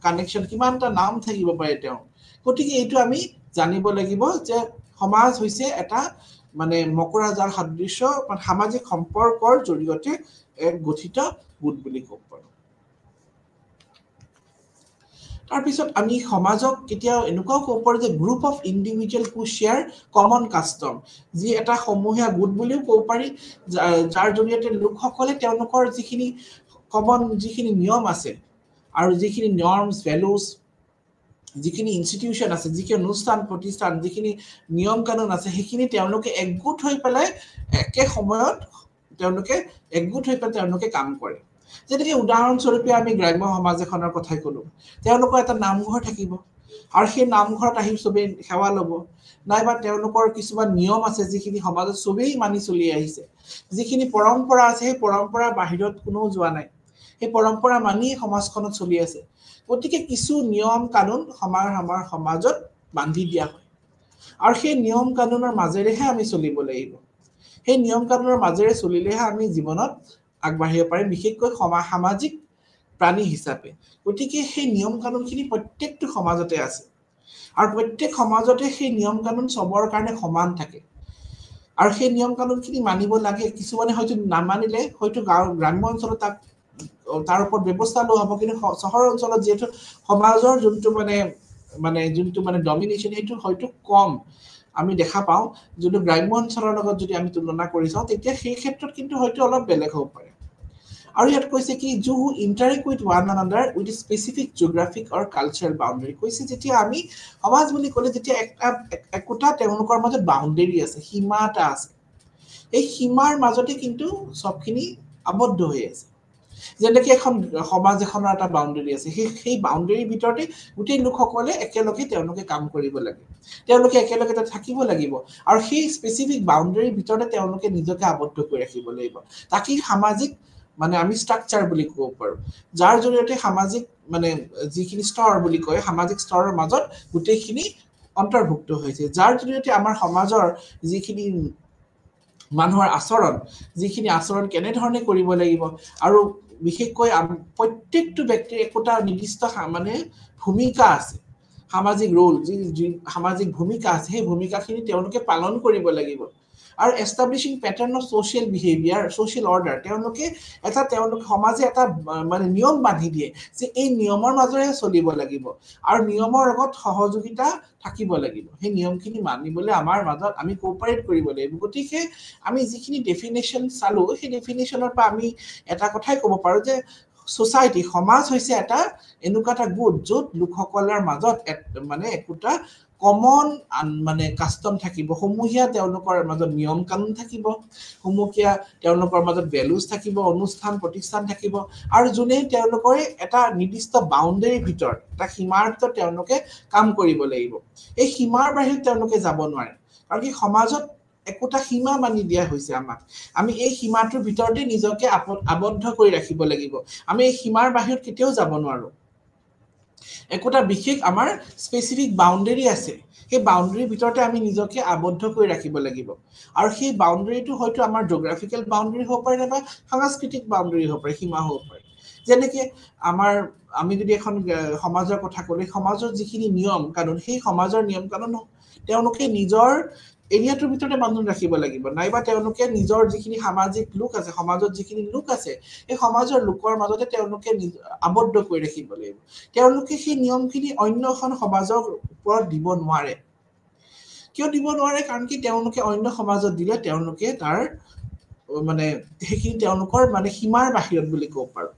কানেকশ্যন কিমানটা নাম থাকিব পাৰে তেওঁ গতিকে এইটো আমি জানিব লাগিব যে সমাজ হৈছে এটা মানে মকৰা জাল সদৃশ্য সামাজিক সম্পৰ্কৰ জৰিয়তে এক গঠিত গোট বুলি ক'ব পাৰোঁ তাৰপিছত আমি সমাজক কেতিয়াও এনেকুৱাও ক'ব পাৰোঁ যে group of individual who share common custom যি এটা সমূহীয়া গোট বুলিও ক'ব পাৰি যাৰ জৰিয়তে লোকসকলে তেওঁলোকৰ যিখিনি কমন যিখিনি নিয়ম আছে আৰু যিখিনি নৰ্মছ ভেলুজ যিখিনি ইনষ্টিটিউশ্যন আছে যিখিনি অনুষ্ঠান প্ৰতিষ্ঠান যিখিনি নিয়ম কানুন আছে সেইখিনি তেওঁলোকে একগোট হৈ পেলাই একে সময়ত তেওঁলোকে একগোট হৈ পেলাই তেওঁলোকে কাম কৰে যেনেকৈ উদাহৰণস্বৰূপে আমি গ্ৰাম্য সমাজ এখনৰ কথাই ক'লোঁ তেওঁলোকৰ এটা নামঘৰ থাকিব আৰু সেই নামঘৰত আহি চবেই সেৱা ল'ব নাইবা তেওঁলোকৰ কিছুমান নিয়ম আছে যিখিনি সমাজত চবেই মানি চলি আহিছে যিখিনি পৰম্পৰা আছে সেই পৰম্পৰা বাহিৰত কোনো যোৱা নাই সেই পৰম্পৰা মানি সমাজখনত চলি আছে গতিকে কিছু নিয়ম কানুন আমাৰ সমাজত বান্ধি দিয়া হয় আৰু সেই নিয়ম কানুনৰ মাজেৰেহে আমি চলিব লাগিব সেই নিয়ম কানুনৰ মাজেৰে চলিলেহে আমি জীৱনত আগবাঢ়িব পাৰিম বিশেষকৈ সামাজিক প্ৰাণী হিচাপে গতিকে সেই নিয়ম কানুনখিনি প্ৰত্যেকটো সমাজতে আছে আৰু প্ৰত্যেক সমাজতে সেই নিয়ম কানুন চবৰ কাৰণে সমান থাকে আৰু সেই নিয়ম কানুনখিনি মানিব লাগে কিছুমানে হয়তো নামানিলে হয়তো গ্ৰাম্য অঞ্চলত তাৰ ওপৰত ব্যৱস্থা লোৱা হ'ব কিন্তু চহৰ অঞ্চলত যিহেতু সমাজৰ যোনটো মানে ডমিনেশ্যন সেইটো হয়তো কম আমি দেখা পাওঁ যোনটো গ্ৰাম্য অঞ্চলৰ লগত যদি আমি তুলনা কৰি চাওঁ তেতিয়া সেই ক্ষেত্ৰত কিন্তু হয়তো অলপ বেলেগ হ'ব পাৰে আৰু ইয়াত কৈছে কি you who interact with one another with specific geographic or cultural boundary কৈছে যেতিয়া আমি সমাজ বুলি ক'লে যেতিয়া একোটা তেওঁলোকৰ মাজত বাউণ্ডেৰী আছে সীমা এটা আছে এই সীমাৰ মাজতে কিন্তু চবখিনি আবদ্ধ হৈ আছে যেনেকৈ এখন সমাজ এখনৰ এটা বাউণ্ডেৰী আছে সেই বাউণ্ডেৰীৰ ভিতৰতে গোটেই লোকসকলে একেলগে তেওঁলোকে কাম কৰিব লাগে তেওঁলোকে একেলগে থাকিব লাগিব আৰু সেই স্পেচিফিক বাউণ্ডেৰীৰ ভিতৰতে তেওঁলোকে নিজকে আবদ্ধ কৰি ৰাখিব লাগিব তাকেই সামাজিক মানে আমি ষ্ট্ৰাকচাৰ বুলি ক'ব পাৰোঁ যাৰ জৰিয়তে সামাজিক মানে যিখিনি স্তৰ বুলি কয় সামাজিক স্তৰৰ মাজত গোটেইখিনি অন্তৰ্ভুক্ত হৈছে যাৰ জৰিয়তে আমাৰ সমাজৰ যিখিনি মানুহৰ আচৰণ যিখিনি আচৰণ কেনেধৰণে কৰিব লাগিব আৰু বিশেষকৈ প্ৰত্যেকটো ব্যক্তিৰ একোটা নিৰ্দিষ্ট মানে ভূমিকা আছে সামাজিক ৰোল যি সামাজিক ভূমিকা আছে সেই ভূমিকাখিনি তেওঁলোকে পালন কৰিব লাগিব আৰু establishing pattern of social behaviour social order তেওঁলোকে সমাজে এটা মানে নিয়ম বান্ধি দিয়ে যে এই নিয়মৰ মাজেৰে চলিব লাগিব আৰু নিয়মৰ লগত সহযোগিতা থাকিব লাগিব সেই নিয়মখিনি মানিবলৈ আমাৰ মাজত আমি কোঅপাৰেট কৰিব লাগিব গতিকে আমি যিখিনি ডেফিনেশ্যন চালোঁ সেই ডেফিনেশ্যনৰ পৰা আমি এটা কথাই ক'ব পাৰোঁ যে সোসাইটি সমাজ হৈছে এটা এনেকুৱা এটা গোট য'ত লোকসকলৰ মাজত মানে একোটা কমন মানে কাষ্টম থাকিব সমূহীয়া তেওঁলোকৰ মাজত নিয়ম কানুন থাকিব সমূহীয়া তেওঁলোকৰ মাজত ভেলুজ থাকিব অনুষ্ঠান প্ৰতিষ্ঠান থাকিব আৰু যোনে তেওঁলোকৰ এটা নিৰ্দিষ্ট বাউণ্ডেৰীৰ ভিতৰত এটা সীমাৰ ভিতৰত তেওঁলোকে কাম কৰিব লাগিব এই সীমাৰ বাহিৰত তেওঁলোকে যাব নোৱাৰে কাৰণ কি সমাজত একোটা সীমা মানি দিয়া হৈছে আমাক আমি এই সীমাটোৰ ভিতৰতে নিজকে আবদ্ধ কৰি ৰাখিব লাগিব আমি এই সীমাৰ বাহিৰত কেতিয়াও যাব নোৱাৰো একোটা বিশেষ আমাৰ স্পেচিফিক বাউণ্ডেৰী আছে সেই বাউণ্ডেৰীৰ ভিতৰতে আমি নিজকে আবদ্ধ কৰি ৰাখিব লাগিব আৰু সেই বাউণ্ডেৰীটো হয়তো আমাৰ জিঅ'গ্ৰাফিকেল বাউণ্ডেৰী হ'ব পাৰে বা সাংস্কৃতিক বাউণ্ডেৰী হ'ব পাৰে সীমা হ'ব পাৰে যেনেকৈ আমি যদি এখন সমাজৰ কথা ক'লে সমাজৰ যিখিনি নিয়ম কানুন সেই সমাজৰ নিয়ম কানুন তেওঁলোকে নিজৰ এৰিয়াটোৰ ভিতৰতে বান্ধোন ৰাখিব লাগিব নাইবা তেওঁলোকে নিজৰ যিখিনি সামাজিক লোক আছে সমাজত যিখিনি লোক আছে এই সমাজৰ লোকৰ মাজতে তেওঁলোকে আবদ্ধ কৰি ৰাখিব লাগিব তেওঁলোকে সেই নিয়মখিনি অন্য এখন সমাজৰ ওপৰত দিব নোৱাৰে কিয় দিব নোৱাৰে কাৰণ কি তেওঁলোকে অন্য সমাজত দিলে তেওঁলোকে তাৰ মানে সেইখিনি তেওঁলোকৰ মানে সীমাৰ বাহিৰত বুলি ক'ব পাৰোঁ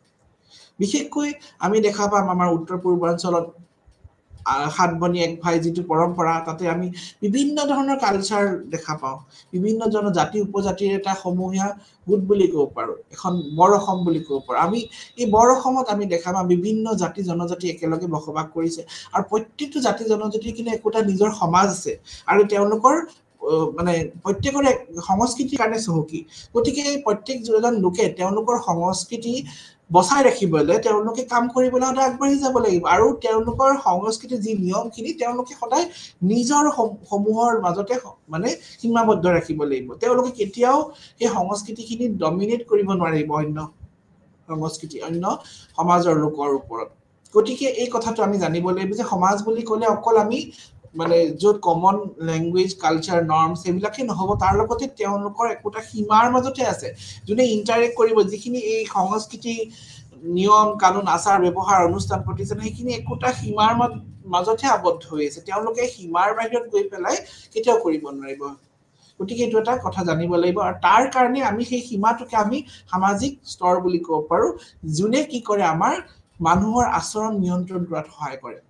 বিশেষকৈ আমি দেখা পাম আমাৰ উত্তৰ পূৰ্বাঞ্চলত সাত বনি এক ভাই যিটো পৰম্পৰা তাতে আমি বিভিন্ন ধৰণৰ কালচাৰ দেখা পাওঁ বিভিন্ন জনজাতি উপজাতিৰ এটা সমূহীয়া গোট বুলি ক'ব পাৰো এখন বৰ অসম বুলি ক'ব পাৰো আমি এই বৰ অসমত আমি দেখা পাওঁ বিভিন্ন জাতি জনজাতি একেলগে বসবাস কৰিছে আৰু প্ৰত্যেকটো জাতি জনজাতিৰ কিন্তু একোটা নিজৰ সমাজ আছে আৰু তেওঁলোকৰ মানে প্ৰত্যেকৰে সংস্কৃতিৰ কাৰণে চহকী গতিকে প্ৰত্যেকজন লোকে তেওঁলোকৰ সংস্কৃতি বচাই ৰাখিবলৈ তেওঁলোকে কাম কৰিবলৈ সদায় আগবাঢ়ি যাব লাগিব আৰু তেওঁলোকৰ সংস্কৃতিৰ যি নিয়মখিনি তেওঁলোকে সদায় নিজৰ সমূহৰ মাজতে মানে সীমাবদ্ধ ৰাখিব লাগিব তেওঁলোকে কেতিয়াও সেই সংস্কৃতিখিনি ডমিনেট কৰিব নোৱাৰিব অন্য সংস্কৃতি অন্য সমাজৰ লোকৰ ওপৰত গতিকে এই কথাটো আমি জানিব লাগিব যে সমাজ বুলি ক'লে অকল আমি মানে য'ত কমন ল্যাঙ্গুৱেজ কালচাৰ নৰ্মছ এইবিলাকে নহ'ব তাৰ লগতে তেওঁলোকৰ একোটা সীমাৰ মাজতে আছে যোনে ইন্টাৰেক্ট কৰিব যিখিনি এই সংস্কৃতি নিয়ম কানুন আচাৰ ব্যৱহাৰ অনুষ্ঠান প্ৰতিষ্ঠান সেইখিনি একোটা সীমাৰ মাজতে আবদ্ধ হৈ আছে তেওঁলোকে সীমাৰ বাহিৰত গৈ পেলাই কেতিয়াও কৰিব নোৱাৰিব গতিকে এইটো এটা কথা জানিব লাগিব আৰু তাৰ কাৰণে আমি সেই সীমাটোকে আমি সামাজিক স্তৰ বুলি ক'ব পাৰো যোনে কি কৰে আমাৰ মানুহৰ আচৰণ নিয়ন্ত্ৰণ কৰাত সহায় কৰে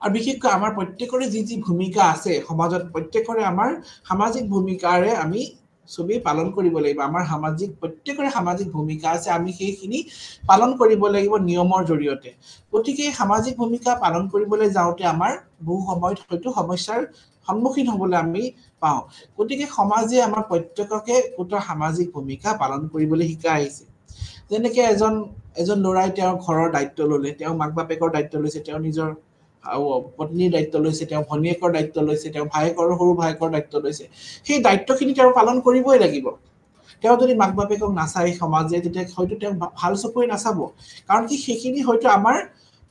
আৰু বিশেষকৈ আমাৰ প্ৰত্যেকৰে যি ভূমিকা আছে সমাজত প্ৰত্যেকৰে আমাৰ সামাজিক ভূমিকাৰে আমি সবেই পালন কৰিব লাগিব আমাৰ সামাজিক প্ৰত্যেকৰে সামাজিক ভূমিকা আছে আমি সেইখিনি পালন কৰিব লাগিব নিয়মৰ জৰিয়তে গতিকে সামাজিক ভূমিকা পালন কৰিবলৈ যাওঁতে আমাৰ বহু সময়ত হয়তো সমস্যাৰ সন্মুখীন হ'বলৈ আমি পাওঁ গতিকে সমাজে আমাৰ প্ৰত্যেককে এটা সামাজিক ভূমিকা পালন কৰিবলৈ শিকাই আহিছে যেনেকৈ এজন ল'ৰাই তেওঁৰ ঘৰৰ দায়িত্ব ল'লে তেওঁ মাক বাপেকৰ দায়িত্ব লৈছে তেওঁ নিজৰ পত্নীৰ দায়িত্ব লৈছে তেওঁ ভনীয়েকৰ দায়িত্ব লৈছে তেওঁ ভায়েকৰ সৰু ভায়েকৰ দায়িত্ব লৈছে সেই দায়িত্বখিনি তেওঁ পালন কৰিবই লাগিব তেওঁ যদি মাক বাপেকক নাচায় সমাজে তেতিয়া হয়তো তেওঁ ভাল চকুৰে নাচাব কাৰণ কি সেইখিনি হয়তো আমাৰ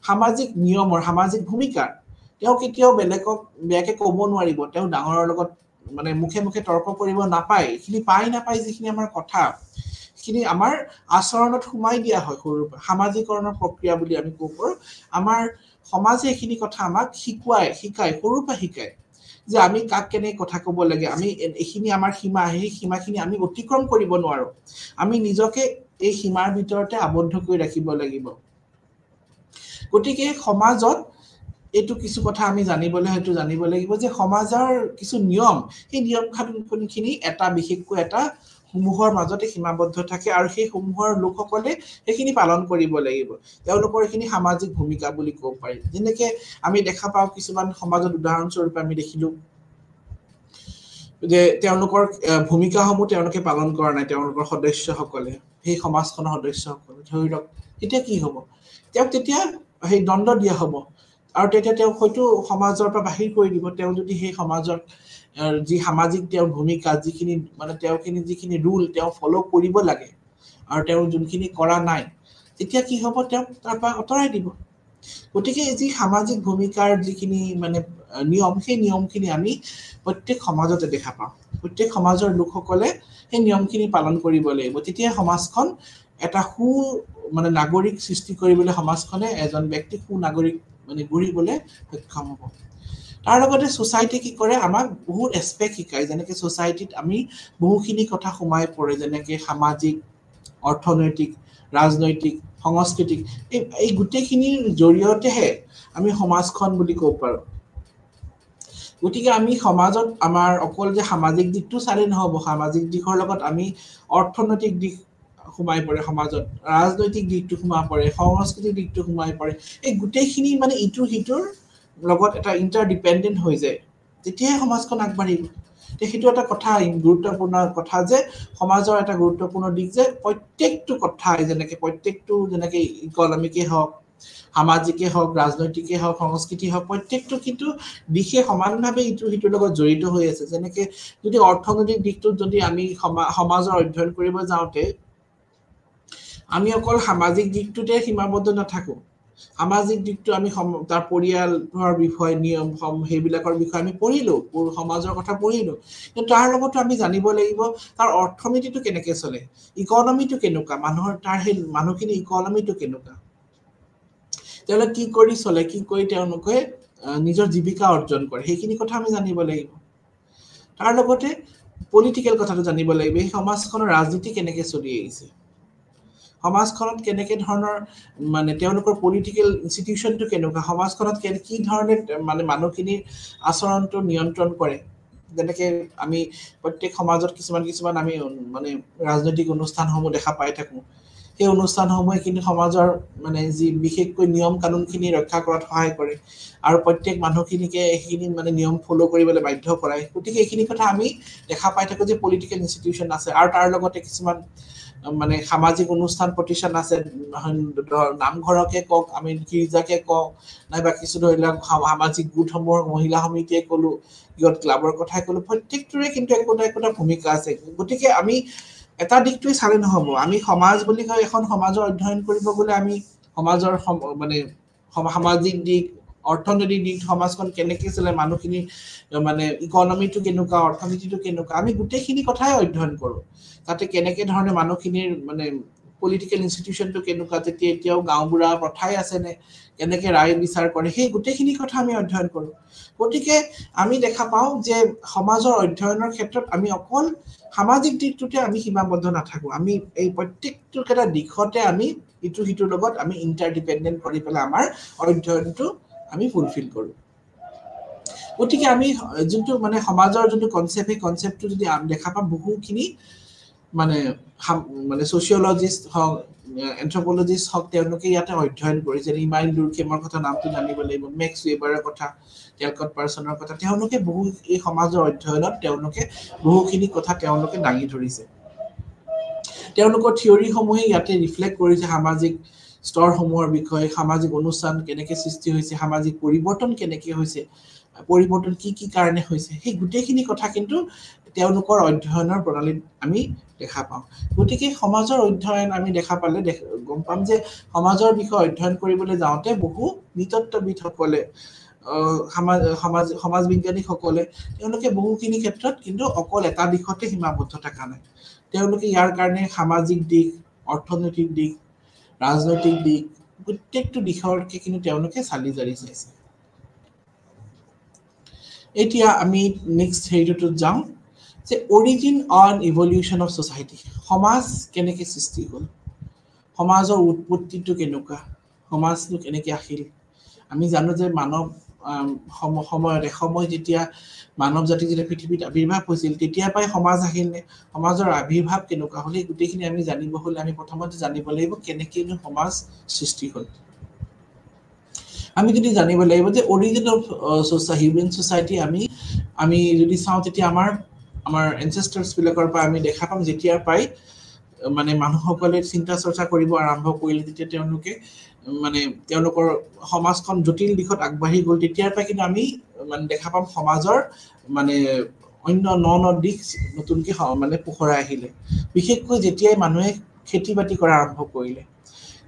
সামাজিক নিয়মৰ সামাজিক ভূমিকা তেওঁ কেতিয়াও বেলেগক বেয়াকে ক'ব নোৱাৰিব তেওঁ ডাঙৰৰ লগত মানে মুখে মুখে তৰ্ক কৰিব নাপায় এইখিনি নাপায় যিখিনি আমাৰ কথা খিনি আমাৰ আচৰণত সোমাই দিয়া হয় সৰুৰ পৰা সামাজিকৰণৰ প্ৰক্ৰিয়া বুলি আমি ক'ব পাৰো আমাৰ সমাজে এইখিনি কথা আমাক শিকায় সৰুৰ পৰা শিকায় যে আমি কাক কেনে কথা ক'ব লাগে আমি এইখিনি আমাৰ সীমা সেই সীমাখিনি আমি অতিক্ৰম কৰিব নোৱাৰো আমি নিজকে এই সীমাৰ ভিতৰতে আবদ্ধ কৰি ৰাখিব লাগিব গতিকে সমাজত এইটো কিছু কথা আমি জানিব লাগিব যে সমাজৰ কিছু নিয়ম সেই নিয়ম খানি এটা বিশেষকৈ এটা সমূহৰ মাজতে সীমাবদ্ধ থাকে আৰু সেই সমূহৰ লোকসকলে সেইখিনি পালন কৰিব লাগিব তেওঁলোকৰ এইখিনি সামাজিক ভূমিকা বুলি ক'ব পাৰি যেনেকৈ আমি দেখা পাওঁ কিছুমান সমাজত উদাহৰণস্বৰূপে আমি দেখিলো যে তেওঁলোকৰ ভূমিকাসমূহ তেওঁলোকে পালন কৰা নাই তেওঁলোকৰ সদস্যসকলে সেই সমাজখনৰ সদস্যসকলে ধৰি লওক তেতিয়া কি হ'ব তেওঁক তেতিয়া সেই দণ্ড দিয়া হ'ব আৰু তেতিয়া তেওঁ হয়তো সমাজৰ পৰা বাহিৰ কৰি দিব তেওঁ যদি সেই সমাজৰ যি সামাজিক তেওঁৰ ভূমিকা যিখিনি মানে তেওঁখিনি যিখিনি ৰুল তেওঁ ফলো কৰিব লাগে আৰু তেওঁ যোনখিনি কৰা নাই তেতিয়া কি হ'ব তেওঁ তাৰ পৰা আঁতৰাই দিব গতিকে যি সামাজিক ভূমিকাৰ যিখিনি মানে নিয়ম সেই নিয়মখিনি আমি প্ৰত্যেক সমাজতে দেখা পাওঁ প্ৰত্যেক সমাজৰ লোকসকলে সেই নিয়মখিনি পালন কৰিব লাগিব তেতিয়া সমাজখন এটা মানে নাগৰিক সৃষ্টি কৰিবলৈ সমাজখনে এজন ব্যক্তি নাগৰিক মানে গঢ়িবলৈ সক্ষম হ'ব তাৰ লগতে সোসাইটি কি কৰে আমাক বহুত এসপেক্ট শিকায় যেনেকৈ সোসাইটিত আমি বহুখিনি কথা সোমাই পৰে যেনেকৈ সামাজিক অৰ্থনৈতিক ৰাজনৈতিক সাংস্কৃতিক এই গোটেইখিনিৰ জৰিয়তেহে আমি সমাজখন বুলি ক'ব পাৰো গতিকে আমি সমাজত আমাৰ অকল যে সামাজিক দিশটো চালে নহ'ব সামাজিক দিশৰ লগত আমি অৰ্থনৈতিক দিশ সোমাই পৰে সমাজত ৰাজনৈতিক দিশটো সোমাই পৰে সাংস্কৃতিক দিশটো সোমাই পৰে এই গোটেইখিনি মানে ইটো হিটোৰ লগত এটা ইন্টাৰডিপেন্ডেন্ট হৈ যায় তেতিয়াহে সমাজখন আগবাঢ়িব সেইটো এটা কথা গুৰুত্বপূৰ্ণ কথা যে সমাজৰ এটা গুৰুত্বপূৰ্ণ দিশ যে প্ৰত্যেকটো কথা যেনেকৈ ইকনমিকে হওক সামাজিকে হওক ৰাজনৈতিকে হওক সংস্কৃতি হওক প্ৰত্যেকটো কিন্তু দিশে সমানভাৱে ইটো হিটোৰ লগত জড়িত হৈ আছে যেনেকৈ যদি অৰ্থনৈতিক দিশটোত যদি আমি সমাজৰ অধ্যয়ন কৰিব যাওঁতে আমি অকল সামাজিক দিশটোতে সীমাবদ্ধ নাথাকো সামাজিক দিশটো আমি তাৰ পৰিয়ালৰ বিষয় নিয়ম সেইবিলাকৰ বিষয়ে আমি পঢ়িলো সমাজৰ কথা পঢ়িলো কিন্তু তাৰ লগতো আমি জানিব লাগিব তাৰ অৰ্থনীতিটো কেনেকৈ চলে ইকনমিটো কেনেকুৱা মানুহৰ তাৰ সেই মানুহখিনি ইকনমিটো কেনেকুৱা তেওঁলোকে কি কৰি চলে কি কৰি তেওঁলোকে নিজৰ জীৱিকা অৰ্জন কৰে সেইখিনি কথা আমি জানিব লাগিব তাৰ লগতে পলিটিকেল কথাটো জানিব লাগিব এই সমাজখনৰ ৰাজনীতি কেনেকৈ চলি আহিছে সমাজখনত কেনেকে ধৰণৰ মানে তেওঁলোকৰ পলিটিকেল ইনষ্টিটিউচনটো কেনেকুৱা সমাজখনত কি ধৰণে মানে মানুহখিনিৰ আচৰণটো নিয়ন্ত্ৰণ কৰে যেনেকে আমি প্ৰত্যেক সমাজত কিছুমান আমি মানে ৰাজনৈতিক অনুষ্ঠানসমূহ দেখা পাই থাকো সেই অনুষ্ঠানসমূহে কিন্তু সমাজৰ মানে যি বিশেষকৈ নিয়ম কানুনখিনি ৰক্ষা কৰাত সহায় কৰে আৰু প্ৰত্যেক মানুহখিনিকে এইখিনি মানে নিয়ম ফলো কৰিবলৈ বাধ্য কৰায় গতিকে এইখিনি কথা আমি দেখা পাই থাকো যে পলিটিকেল ইনষ্টিটিউচন আছে আৰু তাৰ লগতে কিছুমান মানে সামাজিক অনুষ্ঠান প্ৰতিষ্ঠান আছে নামঘৰকে কক আমি গীৰ্জাকে কক নাইবা কিছু ধৰি লওক সামাজিক গোটসমূহৰ মহিলা সমিতিয়ে কলো ইয়ত ক্লাবৰ কথাই কলো প্ৰত্যেকটোৰে কিন্তু একোটা ভূমিকা আছে গতিকে আমি এটা দিকটোই চালে নহব আমি সমাজ বুলি কয় এখন সমাজৰ অধ্যয়ন কৰিব গলে আমি সমাজৰ মানে সামাজিক দিক অৰ্থনৈতিক দিক সমাজখন কেনেকে চলে মানুহখিনি মানে ইকনমিটো কেনেকুৱা অৰ্থনীতিটো কেনেকুৱা আমি গোটেইখিনি কথাই অধ্যয়ন কৰো তাতে কেনেকে ধৰণে মানুহখিনিৰ মানে পলিটিকেল ইনষ্টিটিউচনটো কেনেকুৱা তেতিয়া এতিয়াও গাঁওবুঢ়া প্ৰথাই আছে নে কেনেকে ৰায় বিচাৰ কৰে সেই গোটেইখিনি কথা আমি অধ্যয়ন কৰো গতিকে আমি দেখা পাওঁ যে সমাজৰ অধ্যয়নৰ ক্ষেত্ৰত আমি অকল সামাজিক দিকটোতে আমি সীমাবদ্ধ নাথাকো আমি এই প্ৰত্যেকটো এটা দিশতে আমি ইটো সিটোৰ লগত আমি ইণ্টাৰডিপেণ্ডেণ্ট কৰি পেলাই আমাৰ অধ্যয়নটো আমি ফুলফিল কৰো গতিকে আমি যোনটো মানে সমাজৰ যোনটো কনসেপ্ট এই কনসেপ্টটো যদি দেখা পাম বহুখিনি মানে মানে সোশিয়োলজিষ্ট হওক এন্থ্ৰোপোলজিষ্ট হওক তেওঁলোকে ইয়াতে অধ্যয়ন কৰিছে ইমাইল দুৰ্খেমৰ কথা নামটো জানিব লাগিব মেক্স ৱেবাৰৰ কথা টেলকট পাৰ্সনৰ কথা তেওঁলোকে বহু এই সমাজৰ অধ্যয়নত তেওঁলোকে বহুখিনি কথা তেওঁলোকে দাঙি ধৰিছে তেওঁলোকৰ থিওৰি সমূহে ইয়াতে ৰিফ্লেক্ট কৰিছে সামাজিক স্তৰসমূহৰ বিষয়ে সামাজিক অনুষ্ঠান কেনেকে সৃষ্টি হৈছে সামাজিক পৰিৱৰ্তন কেনেকে হৈছে পৰিৱৰ্তন কি কাৰণে হৈছে সেই গোটেইখিনি কথা কিন্তু তেওঁলোকৰ অধ্যয়নৰ প্ৰণালীত আমি দেখা পাওঁ গতিকে সমাজৰ অধ্যয়ন আমি দেখা পালে গম পাম যে সমাজৰ বিষয়ে অধ্যয়ন কৰিবলৈ যাওঁতে বহু নৃতত্ত্ববিদসকলে সমাজ বিজ্ঞানীসকলে তেওঁলোকে বহুখিনি ক্ষেত্ৰত কিন্তু অকল এটা দিশতে সীমাবদ্ধ থকা নাই তেওঁলোকে ইয়াৰ কাৰণে সামাজিক দিশ অৰ্থনৈতিক দিশ ৰাজনৈতিক দিশ প্ৰত্যেকটো দিশৰকে কিন্তু তেওঁলোকে চালি জাৰি চাইছে এতিয়া আমি নেক্সট হেৰিটোত যাওঁ যে origin on evolution of society সমাজ কেনেকে সৃষ্টি হ'ল সমাজৰ উৎপত্তিটো কেনেকুৱা সমাজটো কেনেকে আহিল আমি জানো যে মানৱ সময় যেতিয়া মানৱ জাতি যেতিয়া পৃথিৱীত আবিৰ্ভাৱ হৈছিল তেতিয়া পাই সমাজ আহিল সমাজৰ আবিৰ্ভাৱ কেনেকুৱা হ'ল এই গোটেইখিনি আমি জানিব হ'লে আমি প্ৰথমতে জানিব লাগিব কেনেকে সমাজ সৃষ্টি হ'ল আমি যদি জানিব লাগিব যে অৰিজিন অফ হিউম্যান সোসাইটি আমি যদি চাওঁ তেতিয়া আমাৰ এনসেস্টাৰ্স বিলাকৰ পৰা আমি দেখা পাম যেতিয়া পাই মানে মানুহসকলে চিন্তা চৰ্চা কৰিব আৰম্ভ কৰিলে তেতিয়া তেওঁলোকে মানে তেওঁলোকৰ সমাজখন জটিল দিশত আগবাঢ়ি গ'ল তেতিয়াৰ পৰা কিন্তু আমি মানে দেখা পাম সমাজৰ মানে অন্য ন দিশ নতুনকৈ মানে পোহৰাই আহিলে বিশেষকৈ যেতিয়াই মানুহে খেতি বাতি কৰা আৰম্ভ কৰিলে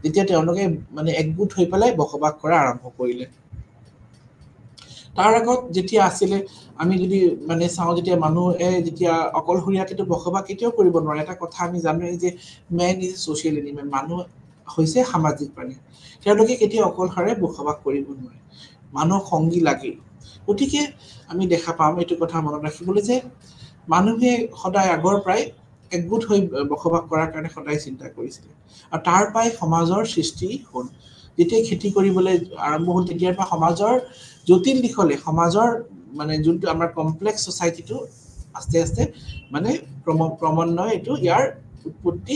যেতিয়া তেওঁলোকে মানে একগোট হৈ পেলাই বসবাস কৰা আৰম্ভ কৰিলে তাৰ আগত যেতিয়া আছিলে আমি যদি মানে চাওঁ যেতিয়া মানুহে যেতিয়া অকলশৰীয়াকৈ বসবাস কেতিয়াও কৰিব নোৱাৰে এটা কথা আমি জানোৱেই যে মেন ইজ সোশ্যাল এনিমেল মানুহ হৈছে সামাজিক প্ৰাণী তেওঁলোকে কেতিয়াও অকলশৰে বসবাস কৰিব নোৱাৰে মানুহক সংগী লাগে গতিকে আমি দেখা পাম এইটো কথা মনত ৰাখিবলৈ যে মানুহে সদায় আগৰ প্ৰায় একগোট হৈ বসবাস কৰাৰ কাৰণে সদায় চিন্তা কৰিছিল আৰু তাৰ পৰাই সমাজৰ সৃষ্টি হ'ল যেতিয়া খেতি কৰিবলৈ আৰম্ভ হ'ল তেতিয়াৰ পৰা সমাজৰ জটিল দিশলে সমাজৰ মানে যোনটো আমাৰ কমপ্লেক্স সোসাইটিটো আস্তে আস্তে মানে ক্ৰমান্বয়ে এইটো ইয়াৰ উৎপত্তি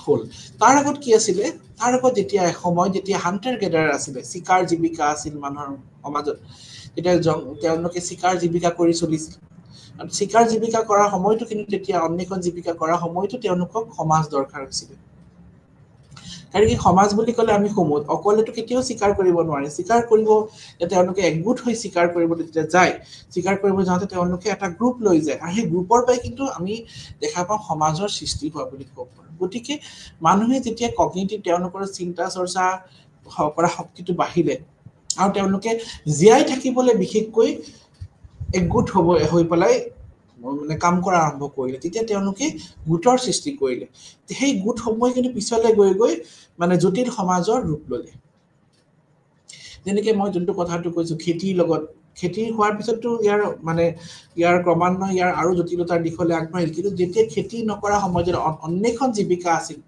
হ'ল তাৰ আগত কি আছিলে তাৰ আগত যেতিয়া সময় যেতিয়া হান্টাৰ গেডাৰ আছিলে শিকাৰ জীৱিকা আছিল মানুহৰ সমাজত তেতিয়া তেওঁলোকে শিকাৰ জীৱিকা কৰি চলিছিল শিকাৰ জীৱিকা কৰাৰ সময়টো কিন্তু তেতিয়া অন্বেষণ জীৱিকা কৰাৰ সময়টো তেওঁলোকক সমাজ দৰকাৰ হৈছিল কাৰণ কি সমাজ বুলি ক'লে আমি সমুদ অকলেতো কেতিয়াও স্বীকাৰ কৰিব নোৱাৰে স্বীকাৰ কৰিব তেওঁলোকে একগোট হৈ স্বীকাৰ কৰিবলৈ যেতিয়া যায় স্বীকাৰ কৰিব যাওঁতে তেওঁলোকে এটা গ্ৰুপ লৈ যায় আৰু সেই গ্ৰুপৰ পৰাই কিন্তু আমি দেখা পাওঁ সমাজৰ সৃষ্টি হোৱা বুলি ক'ব পাৰোঁ গতিকে মানুহে যেতিয়া কগনিটিভ তেওঁলোকৰ চিন্তা চৰ্চা কৰা শক্তিটো বাঢ়িলে আৰু তেওঁলোকে জীয়াই থাকিবলৈ বিশেষকৈ একগোট হৈ পেলাই মানে কাম কৰা আৰম্ভ কৰিলে তেতিয়া তেওঁলোকে গোটৰ সৃষ্টি কৰিলে সেই গোটসমূহে কিন্তু পিছলৈ গৈ মানে জটিল সমাজৰ ৰূপ ল'লে যেনেকে মই যোনটো কথাটো কৈছো খেতিৰ লগত খেতি হোৱাৰ পিছতো ইয়াৰ ক্ৰমান্বয়ে ইয়াৰ আৰু জটিলতাৰ দিশলৈ আগবাঢ়িল কিন্তু যেতিয়া খেতি নকৰা সময়ত অন্বেষণ জীৱিকা আছিল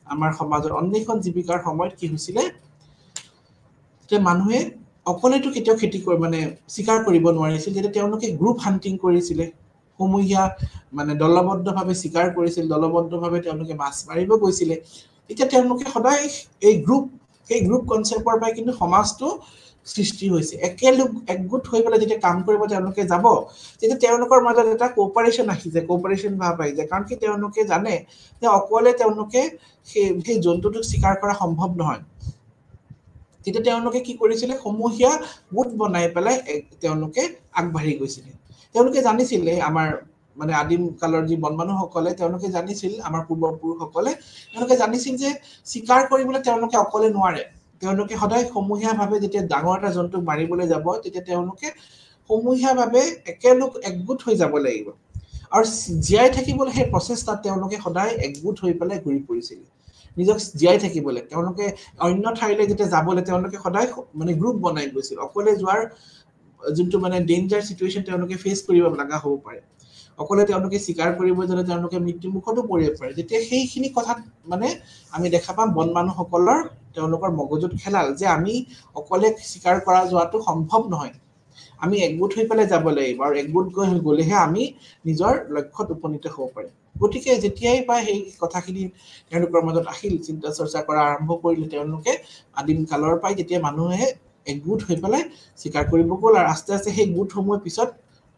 আমাৰ সমাজৰ অন্বেষণ জীৱিকাৰ সময়ত কি হৈছিলে যে মানুহে অকলেতো কেতিয়াও খেতি মানে স্বীকাৰ কৰিব নোৱাৰিছিল যেতিয়া তেওঁলোকে গ্ৰুপ হান্টিং কৰিছিলে সমূহীয়া মানে দলবদ্ধভাৱে স্বীকাৰ কৰিছিল দলবদ্ধভাৱে তেওঁলোকে মাছ মাৰিব গৈছিলে এতিয়া তেওঁলোকে সদায় এই গ্ৰুপ কনসেপ্টৰ পৰাই কিন্তু সমাজটো সৃষ্টি হৈছে একেলগ একগোট হৈ পেলাই যেতিয়া কাম কৰিব তেওঁলোকে যাব তেতিয়া তেওঁলোকৰ মাজত এটা কোঅপাৰেচন আহিছে কোঅপাৰেচন ভাৱ আহিছে কাৰণ কি তেওঁলোকে জানে যে অকলে তেওঁলোকে সেই জন্তুটোক স্বীকাৰ কৰা সম্ভৱ নহয় তেতিয়া তেওঁলোকে কি কৰিছিলে সমূহীয়া গোট বনাই পেলাই তেওঁলোকে আগবাঢ়ি গৈছিলে তেওঁলোকে জানিছিলে আমাৰ মানে আদিম কালৰ যি বনমানুহসকলে তেওঁলোকে জানিছিল আমাৰ পূৰ্বপুৰুষসকলে তেওঁলোকে জানিছিল যে স্বীকাৰ কৰিবলৈ তেওঁলোকে অকলে নোৱাৰে তেওঁলোকে সদায় সমূহীয়াভাৱে যেতিয়া ডাঙৰ এটা জন্তুক মাৰিবলৈ যাব তেতিয়া তেওঁলোকে সমূহীয়াভাৱে একেলগ একগোট হৈ যাব লাগিব আৰু জীয়াই থাকিবলৈ সেই প্ৰচেষ্টাত তেওঁলোকে সদায় একগোট হৈ পেলাই ঘূৰি ফুৰিছিল নিজক জীয়াই থাকিবলৈ তেওঁলোকে অন্য ঠাইলৈ যেতিয়া যাবলৈ তেওঁলোকে সদায় মানে গ্ৰুপ বনাই গৈছিল অকলে যোৱাৰ যোনটো মানে ডেঞ্জাৰ সিচুৱেচন তেওঁলোকে ফেচ কৰিব লগা হ'ব পাৰে অকলে তেওঁলোকে স্বীকাৰ কৰিব যাতে তেওঁলোকে মৃত্যুমুখতো পৰিব পাৰে যেতিয়া সেইখিনি কথাত মানে আমি দেখা পাম বনমানুহসকলৰ তেওঁলোকৰ মগজুত খেলাল যে আমি অকলে স্বীকাৰ কৰা যোৱাটো সম্ভৱ নহয় আমি একগোট হৈ পেলাই যাব লাগিব আৰু একগোট গলেহে আমি নিজৰ লক্ষ্যত উপনীত হ'ব পাৰিম গতিকে যেতিয়াই পাই সেই কথাখিনি তেওঁলোকৰ মাজত আহিল চিন্তা চৰ্চা কৰা আৰম্ভ কৰিলে তেওঁলোকে আদিম কালৰ পৰাই যেতিয়া মানুহে একগোট হৈ পেলাই স্বীকাৰ কৰিব গ'ল আৰু আস্তে আস্তে সেই গোটসমূহৰ পিছত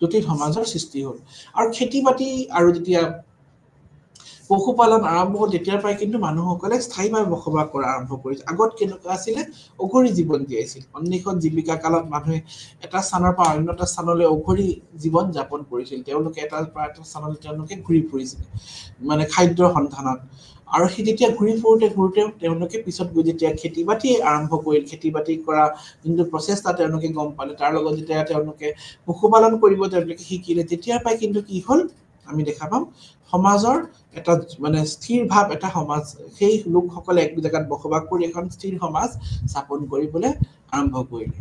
জটিল সমাজৰ সৃষ্টি হ'ল আৰু খেতি বাতি আৰু যেতিয়া পশুপালন আৰম্ভ হ'ল তেতিয়াৰ পৰাই কিন্তু মানুহসকলে স্থায়ীভাৱে বসবাস কৰা আৰম্ভ কৰিছে আগত কেনেকুৱা আছিলে অঘৰী জীৱন জীয়াইছিল অন্বেষণ জীৱিকা কালত মানুহে এটা স্থানৰ পৰা অন্য এটা স্থানলৈ অঘৰী জীৱন যাপন কৰিছিল তেওঁলোকে এটাৰ পৰা এটা স্থানলৈ তেওঁলোকে ঘূৰি ফুৰিছিল মানে খাদ্যৰ সন্ধানত আৰু সেই যেতিয়া ঘূৰি ফুৰোতে তেওঁলোকে পিছত গৈ যেতিয়া খেতি বাতি আৰম্ভ কৰিল খেতি বাতি কৰা যোনটো প্ৰচেষ্টা তেওঁলোকে গম পালে তাৰ লগত যেতিয়া তেওঁলোকে পশুপালন কৰিব তেওঁলোকে শিকিলে তেতিয়াৰ পৰাই কিন্তু কি হ'ল আমি দেখা পাম সমাজৰ এটা মানে স্থিৰ ভাৱ এটা সমাজ সেই লোকসকলে এক জায়গাত বসবাস কৰি এখন স্থিৰ সমাজ স্থাপন কৰিবলৈ আৰম্ভ কৰিলে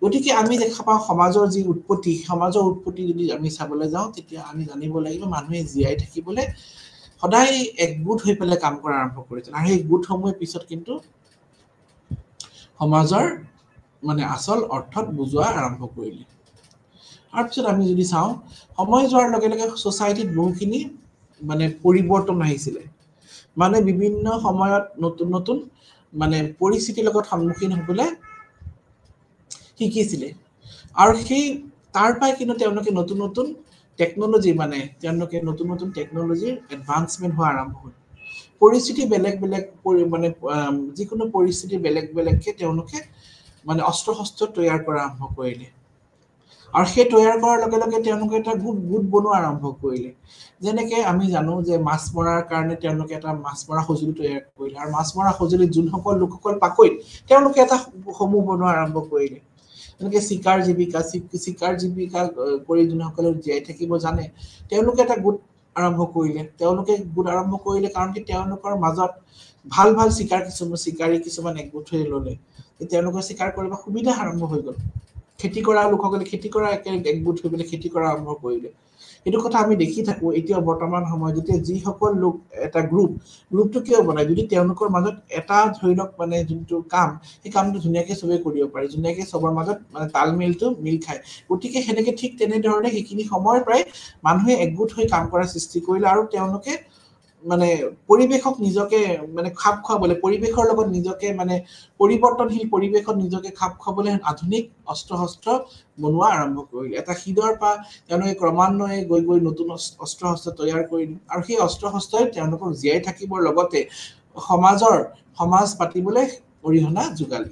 গতিকে আমি দেখা পাওঁ সমাজৰ যি উৎপত্তি যদি আমি চাবলৈ যাওঁ তেতিয়া আমি জানিব লাগিব মানুহে জীয়াই থাকিবলৈ সদায় একগোট হৈ পেলাই কাম কৰা আৰম্ভ কৰিছিল আৰু সেই গোটসমূহে পিছত কিন্তু সমাজৰ মানে আচল অৰ্থত বুজোৱা আৰম্ভ কৰিলে তাৰপিছত আমি যদি চাওঁ সময় যোৱাৰ লগে লগে সোসাইটিত বহুখিনি মানে পৰিৱৰ্তন আহিছিলে মানে বিভিন্ন সময়ত নতুন নতুন মানে পৰিস্থিতিৰ লগত সন্মুখীন হ'বলৈ শিকিছিলে আৰু সেই তাৰ পৰাই কিন্তু তেওঁলোকে নতুন নতুন টেকনলজি মানে তেওঁলোকে নতুন নতুন টেকনলজিৰ এডভান্সমেন্ট হোৱা আৰম্ভ হ'ল পৰিস্থিতি বেলেগ মানে যিকোনো পৰিস্থিতি বেলেগকে তেওঁলোকে মানে অস্ত্ৰ শস্ত্ৰ তৈয়াৰ কৰা আৰম্ভ কৰিলে আৰু সেই তৈয়াৰ কৰাৰ লগে লগে তেওঁলোকে এটা গোট বনোৱা আৰম্ভ কৰিলে যেনেকে আমি জানো যে মাছ মৰাৰ কাৰণে তেওঁলোকে এটা মাছ মৰা সঁজুলি তৈয়াৰ কৰিলে আৰু মাছ মৰা সঁজুলিত যোনসকল লোকসকল পাকৈত তেওঁলোকে এটা সমূহ বনোৱা আৰম্ভ কৰিলে এনেকে চিকাৰ জীৱিকা কৰি যোনসকলে জীয়াই থাকিব জানে তেওঁলোকে এটা গোট আৰম্ভ কৰিলে কাৰণ কি তেওঁলোকৰ মাজত ভাল চিকাৰী কিছুমান একগোট হৈ ল'লে তেওঁলোকৰ চিকাৰ কৰিব সুবিধা আৰম্ভ হৈ গ'ল খেতি কৰা লোকসকলে খেতি কৰা একগোট হৈ পেলাই খেতি কৰা আৰম্ভ কৰিলে এইটো কথা আমি দেখি থাকো এতিয়া বৰ্তমান সময়ত যেতিয়া যিসকল লোক এটা গ্ৰুপটো কিয় বনায় যদি তেওঁলোকৰ মাজত এটা ধৰি লওক মানে যোনটো কাম সেই কামটো ধুনীয়াকে চবে কৰিব পাৰে ধুনীয়াকে চবৰ মাজত মানে তালমেলটো মিল খায় গতিকে সেনেকে ঠিক তেনেধৰণে সেইখিনি সময়ৰ পৰাই মানুহে একগোট হৈ কাম কৰাৰ সৃষ্টি কৰিলে আৰু তেওঁলোকে মানে পৰিৱেশক নিজকে মানে খাপ খুৱাবলৈ পৰিৱেশৰ লগত নিজকে মানে পৰিৱৰ্তনশীল পৰিৱেশত নিজকে খাপ খুৱাবলৈ আধুনিক অস্ত্ৰ শস্ত্ৰ বনোৱা আৰম্ভ কৰিলে এটা হৃদৰ পৰা তেওঁলোকে ক্ৰমান্বয়ে গৈ নতুন অস্ত্ৰ শস্ত্ৰ তৈয়াৰ কৰিলে আৰু সেই অস্ত্ৰ শস্ত্ৰই তেওঁলোকক জীয়াই থাকিবৰ লগতে সমাজ পাতিবলৈ অৰিহণা যোগালে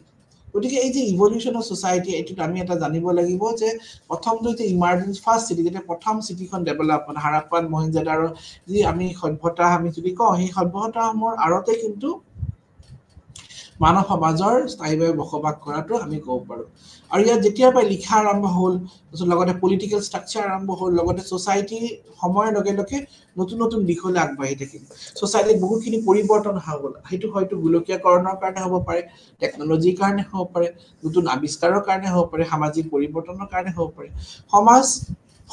গতিকে এই যে ইভলিউশন অফ সোসাইটি এইটোত আমি এটা জানিব লাগিব যে প্ৰথমটো যে ইমাৰ্জেন্স ফাৰ্ষ্ট চিটি যেতিয়া প্ৰথম চিটিখন ডেভেলপ হ'ল হাৰাপ্পান মহেঞ্জোদাৰো যি আমি সভ্যতা আমি যদি কওঁ সেই সভ্যতাসমূহৰ আৰতে কিন্তু মানৱ সমাজৰ স্থায়ীভাৱে বসবাস কৰাটো আমি ক'ব পাৰো আৰু ইয়াত যেতিয়াৰ পৰা লিখা আৰম্ভ হ'ল লগতে পলিটিকেল ষ্ট্ৰাকচাৰ আৰম্ভ হ'ল লগতে সোসাইটি সময়ৰ লগে লগে নতুন নতুন দিশলৈ আগবাঢ়ি থাকিল সোসাইটিত বহুখিনি পৰিৱৰ্তন হ'ল সেইটো হয়তো গোলকীয়কৰণৰ কাৰণে হ'ব পাৰে টেকনলজিৰ কাৰণে হ'ব পাৰে নতুন আৱিষ্কাৰৰ কাৰণে হ'ব পাৰে সামাজিক পৰিৱৰ্তনৰ কাৰণে হ'ব পাৰে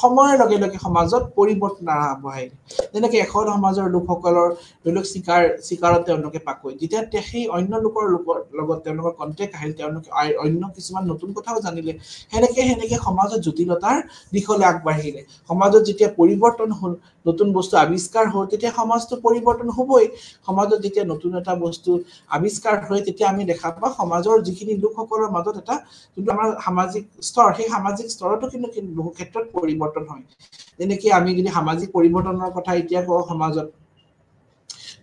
সময়ৰ লগে লগে সমাজত পৰিৱৰ্তন আৰম্ভ হয় যেনেকৈ এখন সমাজৰ লোকসকলৰ ধৰি লওক চিকাৰত তেওঁলোকে পাকৰি যেতিয়া সেই অন্য লোকৰ লগত তেওঁলোকৰ কণ্টেক্ট আহিল তেওঁলোকে অন্য কিছুমান নতুন কথাও জানিলে সেনেকে সমাজত জটিলতাৰ দিশলৈ আগবাঢ়িলে সমাজত যেতিয়া পৰিৱৰ্তন হ'ল নতুন বস্তু আৱিষ্কাৰ হ'ল তেতিয়া সমাজটো পৰিৱৰ্তন হ'বই সমাজত যেতিয়া নতুন এটা বস্তু আৱিষ্কাৰ হয় তেতিয়া আমি দেখা পাওঁ সমাজৰ যিখিনি লোকসকলৰ মাজত এটা যোনটো আমাৰ সামাজিক স্তৰ সেই সামাজিক স্তৰতো কিন্তু বহু ক্ষেত্ৰত পৰিৱৰ্তন হয় যেনেকৈ আমি যদি সামাজিক পৰিৱৰ্তনৰ কথা এতিয়া কওঁ সমাজত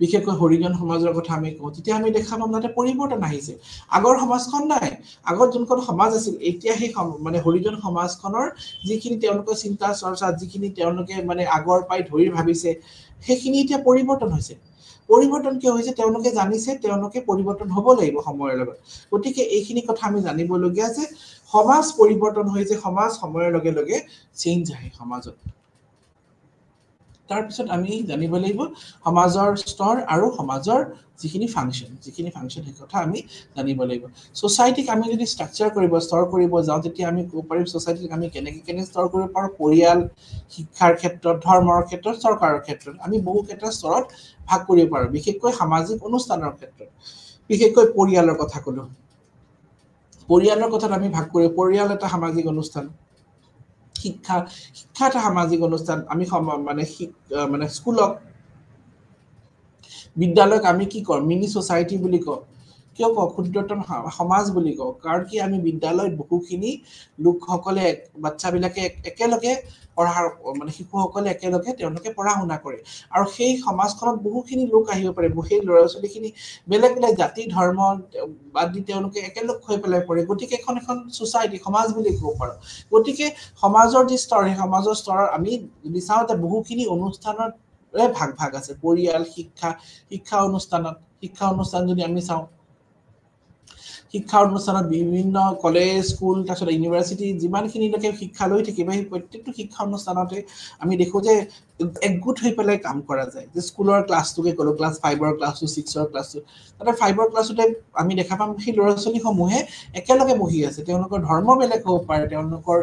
বিশেষকৈ হৰিজন সমাজৰ কথা আমি কওঁ তেতিয়া আমি দেখা পাম তাতে পৰিৱৰ্তন আহিছে আগৰ সমাজখন নাই আগৰ যোনখন সমাজ আছিল এতিয়া সেই মানে হৰিজন সমাজখনৰ যিখিনি তেওঁলোকৰ চিন্তা চৰ্চা যিখিনি তেওঁলোকে মানে আগৰ পাই ধৰি ভাবিছে সেইখিনি এতিয়া পৰিৱৰ্তন হৈছে পৰিৱৰ্তন কিয় হৈছে তেওঁলোকে জানিছে তেওঁলোকে পৰিৱৰ্তন হ'ব লাগিব সময়ৰ লগত গতিকে এইখিনি কথা আমি জানিবলগীয়া যে সমাজ পৰিৱৰ্তন হৈছে সমাজ সময়ৰ লগে লগে চেঞ্জ আহে সমাজত তাৰপিছত আমি জানিব লাগিব সমাজৰ স্তৰ আৰু সমাজৰ যিখিনি ফাংচন সেই কথা আমি জানিব লাগিব সোসাইটিক আমি যদি ষ্ট্ৰাকচাৰ কৰিব স্তৰ কৰিব যাওঁ তেতিয়া আমি ক'ব পাৰিম সোসাইটিক আমি কেনে স্তৰ কৰিব পাৰোঁ পৰিয়াল শিক্ষাৰ ক্ষেত্ৰত ধৰ্মৰ ক্ষেত্ৰত চৰকাৰৰ ক্ষেত্ৰত আমি বহু ক্ষেত্ৰত স্তৰত ভাগ কৰিব পাৰোঁ বিশেষকৈ সামাজিক অনুষ্ঠানৰ ক্ষেত্ৰত বিশেষকৈ পৰিয়ালৰ কথা ক'লো পৰিয়ালৰ কথাত আমি ভাগ কৰিব পৰিয়াল এটা সামাজিক অনুষ্ঠান শিক্ষা এটা সামাজিক অনুষ্ঠান আমি মানে স্কুলক বিদ্যালয়ক আমি কি কওঁ মিনি সোসাইটি বুলি কওঁ কিয় কওঁ ক্ষুদ্ৰতম সমাজ বুলি কওঁ কাৰণ কি আমি বিদ্যালয়ত বহুখিনি লোকসকলে বাচ্চাবিলাকে একেলগে পঢ়াৰ মানে শিশুসকলে একেলগে তেওঁলোকে পঢ়া শুনা কৰে আৰু সেই সমাজখনত বহুখিনি লোক আহিব পাৰে সেই ল'ৰা ছোৱালীখিনি বেলেগ জাতি ধৰ্ম বাদ দি তেওঁলোকে একেলগ হৈ পেলাই পঢ়ে গতিকে এখন সোসাইটি সমাজ বুলি ক'ব পাৰোঁ গতিকে সমাজৰ যি স্তৰ সেই সমাজৰ স্তৰৰ আমি বিচাৰোঁতে বহুখিনি অনুষ্ঠানত ভাগ আছে পৰিয়াল শিক্ষা অনুষ্ঠান যদি আমি চাওঁ শিক্ষা অনুষ্ঠানত বিভিন্ন কলেজ স্কুল তাৰপিছত ইউনিভাৰ্চিটি যিমানখিনিলৈকে শিক্ষা লৈ থাকিব সেই প্ৰত্যেকটো শিক্ষা অনুষ্ঠানতে আমি দেখোঁ যে একগোট হৈ পেলাই কাম কৰা যায় যে স্কুলৰ ক্লাছটোকে ক'লো ক্লাছ 5ৰ ক্লাছটো 6ৰ ক্লাছটো তাতে 5ৰ ক্লাছতে আমি দেখা পাম সেই ল'ৰা ছোৱালীসমূহে একেলগে বহি আছে তেওঁলোকৰ ধৰ্ম বেলেগ হ'ব পাৰে তেওঁলোকৰ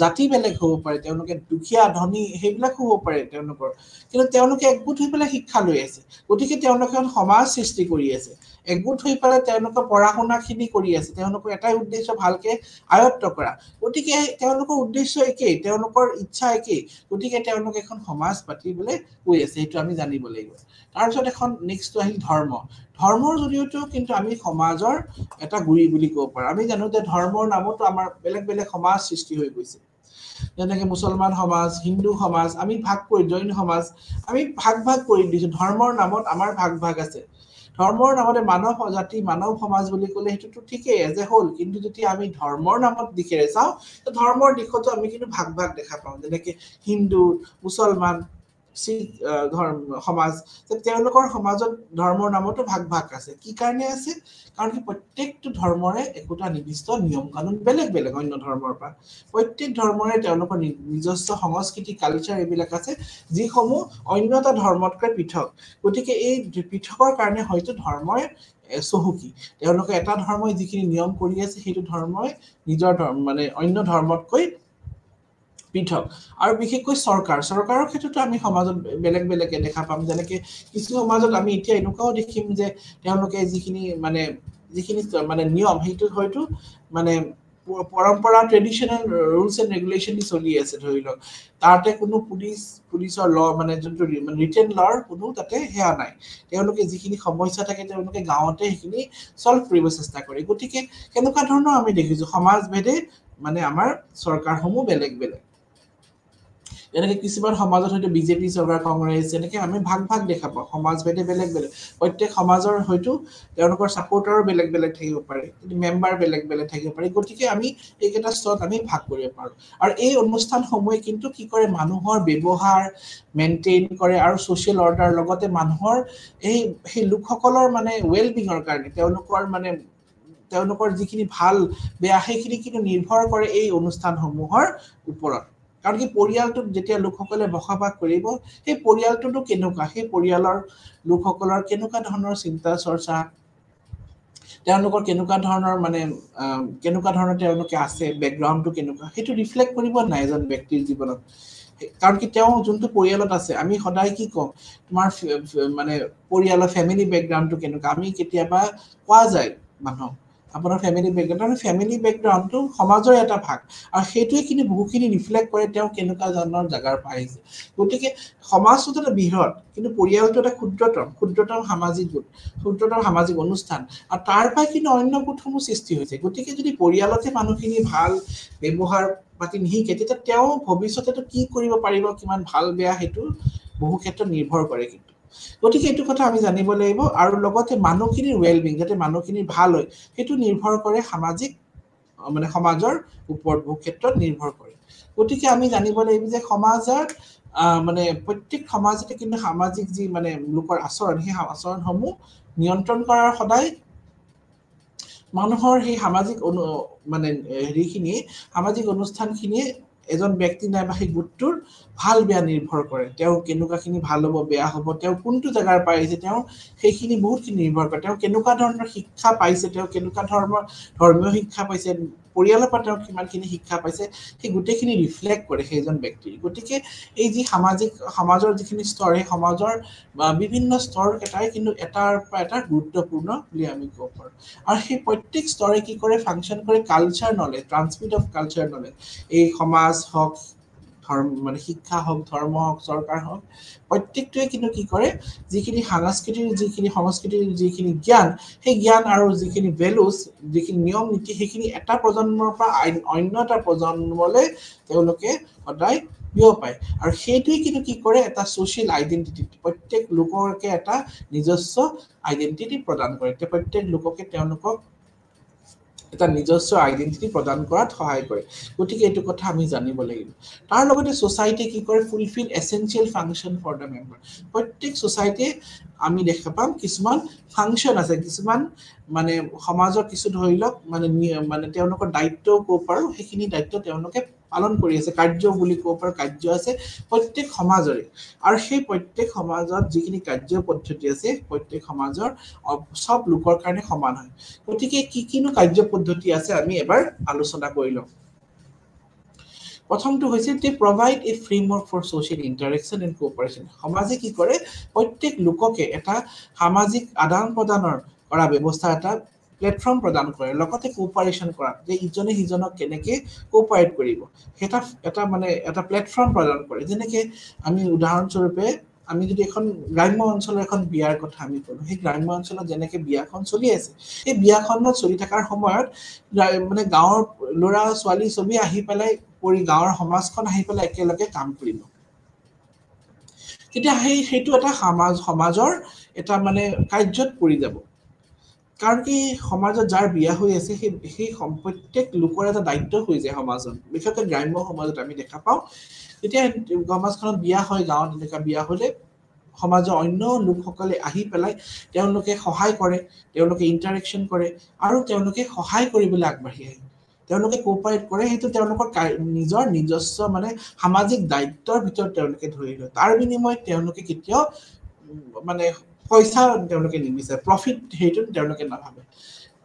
জাতি বেলেগ হ'ব পাৰে তেওঁলোকে দুখীয়া ধনী সেইবিলাক হ'ব পাৰে তেওঁলোকৰ কিন্তু তেওঁলোকে একগোট হৈ পেলাই শিক্ষা লৈ আছে গতিকে তেওঁলোকে সমাজ সৃষ্টি কৰি আছে একগোট হৈ পেলাই তেওঁলোকৰ পঢ়া শুনাখিনি কৰি আছে তেওঁলোকৰ এটাই উদ্দেশ্য ভালকে আয়ত্ত কৰা গতিকে তেওঁলোকৰ উদ্দেশ্য একেই তেওঁলোকৰ ইচ্ছা একেই গতিকে তেওঁলোকে এখন সমাজ পাতিবলৈ কৈ আছে সেইটো আমি জানিব লাগিব তাৰপিছত এখন নেক্সট আহিল ধৰ্মৰ জৰিয়তেও কিন্তু আমি সমাজৰ এটা গুৰি বুলি ক'ব পাৰোঁ আমি জানো যে ধৰ্মৰ নামতো আমাৰ বেলেগ সমাজ সৃষ্টি হৈ গৈছে যেনেকৈ মুছলমান সমাজ হিন্দু সমাজ আমি ভাগ কৰি জৈন সমাজ আমি ভাগ কৰি দিছোঁ ধৰ্মৰ নামত আমাৰ ভাগ আছে ধৰ্মৰ নামতে মানৱ জাতি মানৱ সমাজ বুলি ক'লে সেইটোতো ঠিকেই যে হ'ল কিন্তু যদি আমি ধৰ্মৰ নামত দিশেৰে চাওঁ ধৰ্মৰ দিশতো আমি কিন্তু ভাগ দেখা পাওঁ যেনেকৈ হিন্দু মুছলমান শিখ সমাজ তেওঁলোকৰ সমাজত ধৰ্মৰ নামতো ভাগ আছে কি কাৰণে আছে কাৰণ কি প্ৰত্যেকটো ধৰ্মৰে একোটা নিৰ্দিষ্ট নিয়ম কানুন বেলেগ অন্য ধৰ্মৰ পৰা প্ৰত্যেক ধৰ্মৰে তেওঁলোকৰ নিজস্ব সংস্কৃতি কালচাৰ এইবিলাক আছে যিসমূহ অন্য এটা ধৰ্মতকৈ পৃথক গতিকে এই পৃথকৰ কাৰণে হয়তো ধৰ্মই চহকী তেওঁলোকে এটা ধৰ্মই যিখিনি নিয়ম কৰি আছে সেইটো ধৰ্মই নিজৰ মানে অন্য ধৰ্মতকৈ পৃথক আৰু বিশেষকৈ চৰকাৰৰ ক্ষেত্ৰতো আমি সমাজত বেলেগ দেখা পাম যেনেকৈ কিছু সমাজত আমি এতিয়া এনেকুৱাও দেখিম যে তেওঁলোকে যিখিনি মানে নিয়ম সেইটো হয়তো মানে পৰম্পৰা ট্ৰেডিশ্যনেল ৰুলছ এণ্ড ৰেগুলেশ্যন দি চলি আছে ধৰি লওক তাতে কোনো পুলিচৰ ল মানে যোনটো ৰিটেন লৰ কোনো তাতে সেয়া নাই তেওঁলোকে যিখিনি সমস্যা থাকে তেওঁলোকে গাঁৱতে সেইখিনি চল্ভ কৰিব চেষ্টা কৰে গতিকে কেনেকুৱা ধৰণৰ আমি দেখিছোঁ সমাজভেদে মানে আমাৰ চৰকাৰসমূহ বেলেগ এনেকৈ কিছুমান সমাজত হয়তো বিজেপি চৰকাৰ কংগ্ৰেছ এনেকৈ আমি ভাগ দেখা পাওঁ সমাজভেদে বেলেগ প্ৰত্যেক সমাজৰ হয়তো তেওঁলোকৰ ছাপোৰ্টাৰো বেলেগ থাকিব পাৰে কিন্তু মেম্বাৰ বেলেগ থাকিব পাৰে গতিকে আমি এইকেইটা স্তৰত আমি ভাগ কৰিব পাৰোঁ আৰু এই অনুষ্ঠানসমূহে কিন্তু কি কৰে মানুহৰ ব্যৱহাৰ মেইনটেইন কৰে আৰু ছ'চিয়েল অৰ্ডাৰ লগতে মানুহৰ সেই লোকসকলৰ মানে ৱেলবিঙৰ কাৰণে তেওঁলোকৰ যিখিনি ভাল বেয়া সেইখিনি কিন্তু নিৰ্ভৰ কৰে এই অনুষ্ঠানসমূহৰ ওপৰত কাৰণ কি পৰিয়ালটোত যেতিয়া লোকসকলে বসবাস কৰিব সেই পৰিয়ালটোতো কেনেকুৱা সেই পৰিয়ালৰ লোকসকলৰ কেনেকুৱা ধৰণৰ চিন্তা চৰ্চা তেওঁলোকৰ কেনেকুৱা ধৰণৰ মানে কেনেকুৱা ধৰণৰ তেওঁলোকে আছে বেকগ্ৰাউণ্ডটো কেনেকুৱা সেইটো ৰিফ্লেক্ট কৰিব নাই এজন ব্যক্তিৰ জীৱনত কাৰণ কি তেওঁ যোনটো পৰিয়ালত আছে আমি সদায় কি কওঁ তোমাৰ মানে পৰিয়ালৰ ফেমিলি বেকগ্ৰাউণ্ডটো কেনেকুৱা আমি কেতিয়াবা কোৱা যায় মানুহক আপোনাৰ ফেমিলি বেকগ্ৰাউণ্ড ফেমিলি বেকগ্ৰাউণ্ডটো সমাজৰ এটা ভাগ আৰু সেইটোৱে কিন্তু বহুখিনি ৰিফ্লেক্ট কৰে তেওঁ কেনেকুৱা ধৰণৰ জাগাৰ পৰা আহিছে গতিকে সমাজটো এটা বৃহৎ কিন্তু পৰিয়ালটো এটা ক্ষুদ্ৰতম সামাজিক গোট ক্ষুদ্ৰতম সামাজিক অনুষ্ঠান আৰু তাৰ পৰা কিন্তু অন্য গোটসমূহ সৃষ্টি হৈছে গতিকে যদি পৰিয়ালতে মানুহখিনি ভাল ব্যৱহাৰ পাতি নিশিকে তেতিয়া তেওঁ ভৱিষ্যতেতো কি কৰিব পাৰিব কিমান ভাল বেয়া সেইটো বহু ক্ষেত্ৰত নিৰ্ভৰ কৰে কিন্তু গতিকে এইটো কথা আমি জানিব লাগিব আৰু লগতে মানুহখিনিৰ ৱেলবিং যাতে মানুহখিনি ভাল হয় সেইটো নিৰ্ভৰ কৰে সামাজিক মানে সমাজৰ ওপৰত বহু ক্ষেত্ৰত নিৰ্ভৰ কৰে গতিকে আমি জানিব লাগিব যে সমাজৰ মানে প্ৰত্যেক সমাজতে কিন্তু সামাজিক যি মানে লোকৰ আচৰণ সেই আচৰণসমূহ নিয়ন্ত্ৰণ কৰাৰ সদায় মানুহৰ সেই সামাজিক মানে হেৰিখিনি সামাজিক অনুষ্ঠানখিনিয়ে এজন ব্যক্তি নাইবা সেই গোটটোৰ ভাল বেয়া নিৰ্ভৰ কৰে তেওঁ কেনেকুৱাখিনি ভাল হ'ব বেয়া হ'ব তেওঁ কোনটো জাগাৰ পৰা আহিছে তেওঁ সেইখিনি বহুতখিনি নিৰ্ভৰ কৰে তেওঁ কেনেকুৱা ধৰণৰ শিক্ষা পাইছে তেওঁ কেনেকুৱা ধৰ্মৰ ধৰ্মীয় শিক্ষা পাইছে পৰিয়ালৰ পৰা তেওঁ কিমানখিনি শিক্ষা পাইছে সেই গোটেইখিনি ৰিফ্লেক্ট কৰে সেইজন ব্যক্তিৰ গতিকে এই যি সামাজিক সমাজৰ যিখিনি স্তৰ সেই সমাজৰ বিভিন্ন স্তৰ এটাই কিন্তু এটাৰ পৰা এটা গুৰুত্বপূৰ্ণ বুলি আমি ক'ব পাৰোঁ আৰু সেই প্ৰত্যেক স্তৰে কি কৰে ফাংচন কৰে culture knowledge transmit of culture knowledge এই সমাজ হওক ধৰ্ম মানে শিক্ষা হওক ধৰ্ম হওক চৰকাৰ হওক প্ৰত্যেকটোৱে কিন্তু কি কৰে যিখিনি সংস্কৃতিৰ যিখিনি জ্ঞান সেই জ্ঞান আৰু যিখিনি ভেলুজ যিখিনি নিয়ম নীতি সেইখিনি এটা প্ৰজন্মৰ পৰা অন্য এটা প্ৰজন্মলৈ তেওঁলোকে সদায় বিয়পায় আৰু সেইটোৱে কিন্তু কি কৰে এটা ছ'চিয়েল আইডেণ্টিটি প্ৰত্যেক লোককে এটা নিজস্ব আইডেণ্টিটি প্ৰদান কৰে প্ৰত্যেক লোককে তেওঁলোকক এটা নিজস্ব আইডেণ্টিটি প্ৰদান কৰাত সহায় কৰে গতিকে এইটো কথা আমি জানিব লাগিব তাৰ লগতে সোসাইটিয়ে কি কৰে fulfil essential function for the member প্ৰত্যেক সোসাইটিয়ে আমি দেখা পাম কিছুমান ফাংশন আছে কিছুমান মানে সমাজৰ কিছু ধৰি লওক মানে তেওঁলোকৰ দায়িত্ব ক'ব পাৰো সেইখিনি দায়িত্ব তেওঁলোকে পালন কৰি আছে কাৰ্য বুলি ক'ব পাৰো কাৰ্য আছে প্ৰত্যেক সমাজৰে আৰু সেই প্ৰত্যেক সমাজত যিখিনি কাৰ্য পদ্ধতি আছে প্ৰত্যেক সমাজৰ সব লোকৰ কাৰণে সমান হয় গতিকে কিনো কাৰ্য পদ্ধতি আছে আমি এবাৰ আলোচনা কৰি লওঁ প্ৰথমটো হৈছে they provide a framework for social interaction and cooperation সমাজে কি কৰে প্ৰত্যেক লোককে এটা সামাজিক আদান প্ৰদানৰ কৰা ব্যৱস্থা এটা প্লেটফৰ্ম প্ৰদান কৰে লগতে কোঅপাৰেচন কৰা যে ইজনে সিজনক কেনেকে কোঅপাৰেট কৰিব এটা মানে এটা প্লেটফৰ্ম প্ৰদান কৰে যেনেকে আমি উদাহৰণস্বৰূপে আমি যদি এখন গ্ৰাম্য অঞ্চলৰ এখন বিয়াৰ কথা আমি কলো সেই গ্ৰাম্য অঞ্চলত যেনেকে বিয়াখন চলি আছে এই বিয়াখনত চলি থকাৰ সময়ত মানে গাঁৱৰ ল'ৰা ছোৱালী ছবি আহি পেলাই পৰি গাঁৱৰ সমাজখন আহি পেলাই একেলগে কাম কৰিব তেতিয়া সেইটো এটা সমাজৰ এটা মানে কাৰ্যত পৰি যাব কাৰণ কি সমাজত যাৰ বিয়া হৈ আছে সেই প্ৰত্যেক লোকৰ এটা দায়িত্ব হৈ যায় সমাজত বিশেষকৈ গ্ৰাম্য সমাজত আমি দেখা পাওঁ তেতিয়া সমাজখনত বিয়া হয় গাঁৱত এনেকুৱা বিয়া হ'লে সমাজৰ অন্য লোকসকলে আহি পেলাই তেওঁলোকে সহায় কৰে তেওঁলোকে ইন্টাৰেকচন কৰে আৰু তেওঁলোকে সহায় কৰিবলৈ আগবাঢ়ি আহে তেওঁলোকে কোঅপাৰেট কৰে সেইটো তেওঁলোকৰ নিজৰ নিজস্ব মানে সামাজিক দায়িত্বৰ ভিতৰত তেওঁলোকে ধৰি লয় তাৰ বিনিময়ত তেওঁলোকে কেতিয়াও মানে পইচা তেওঁলোকে নিবিচাৰে প্ৰফিট হেইটো তেওঁলোকে নাভাবে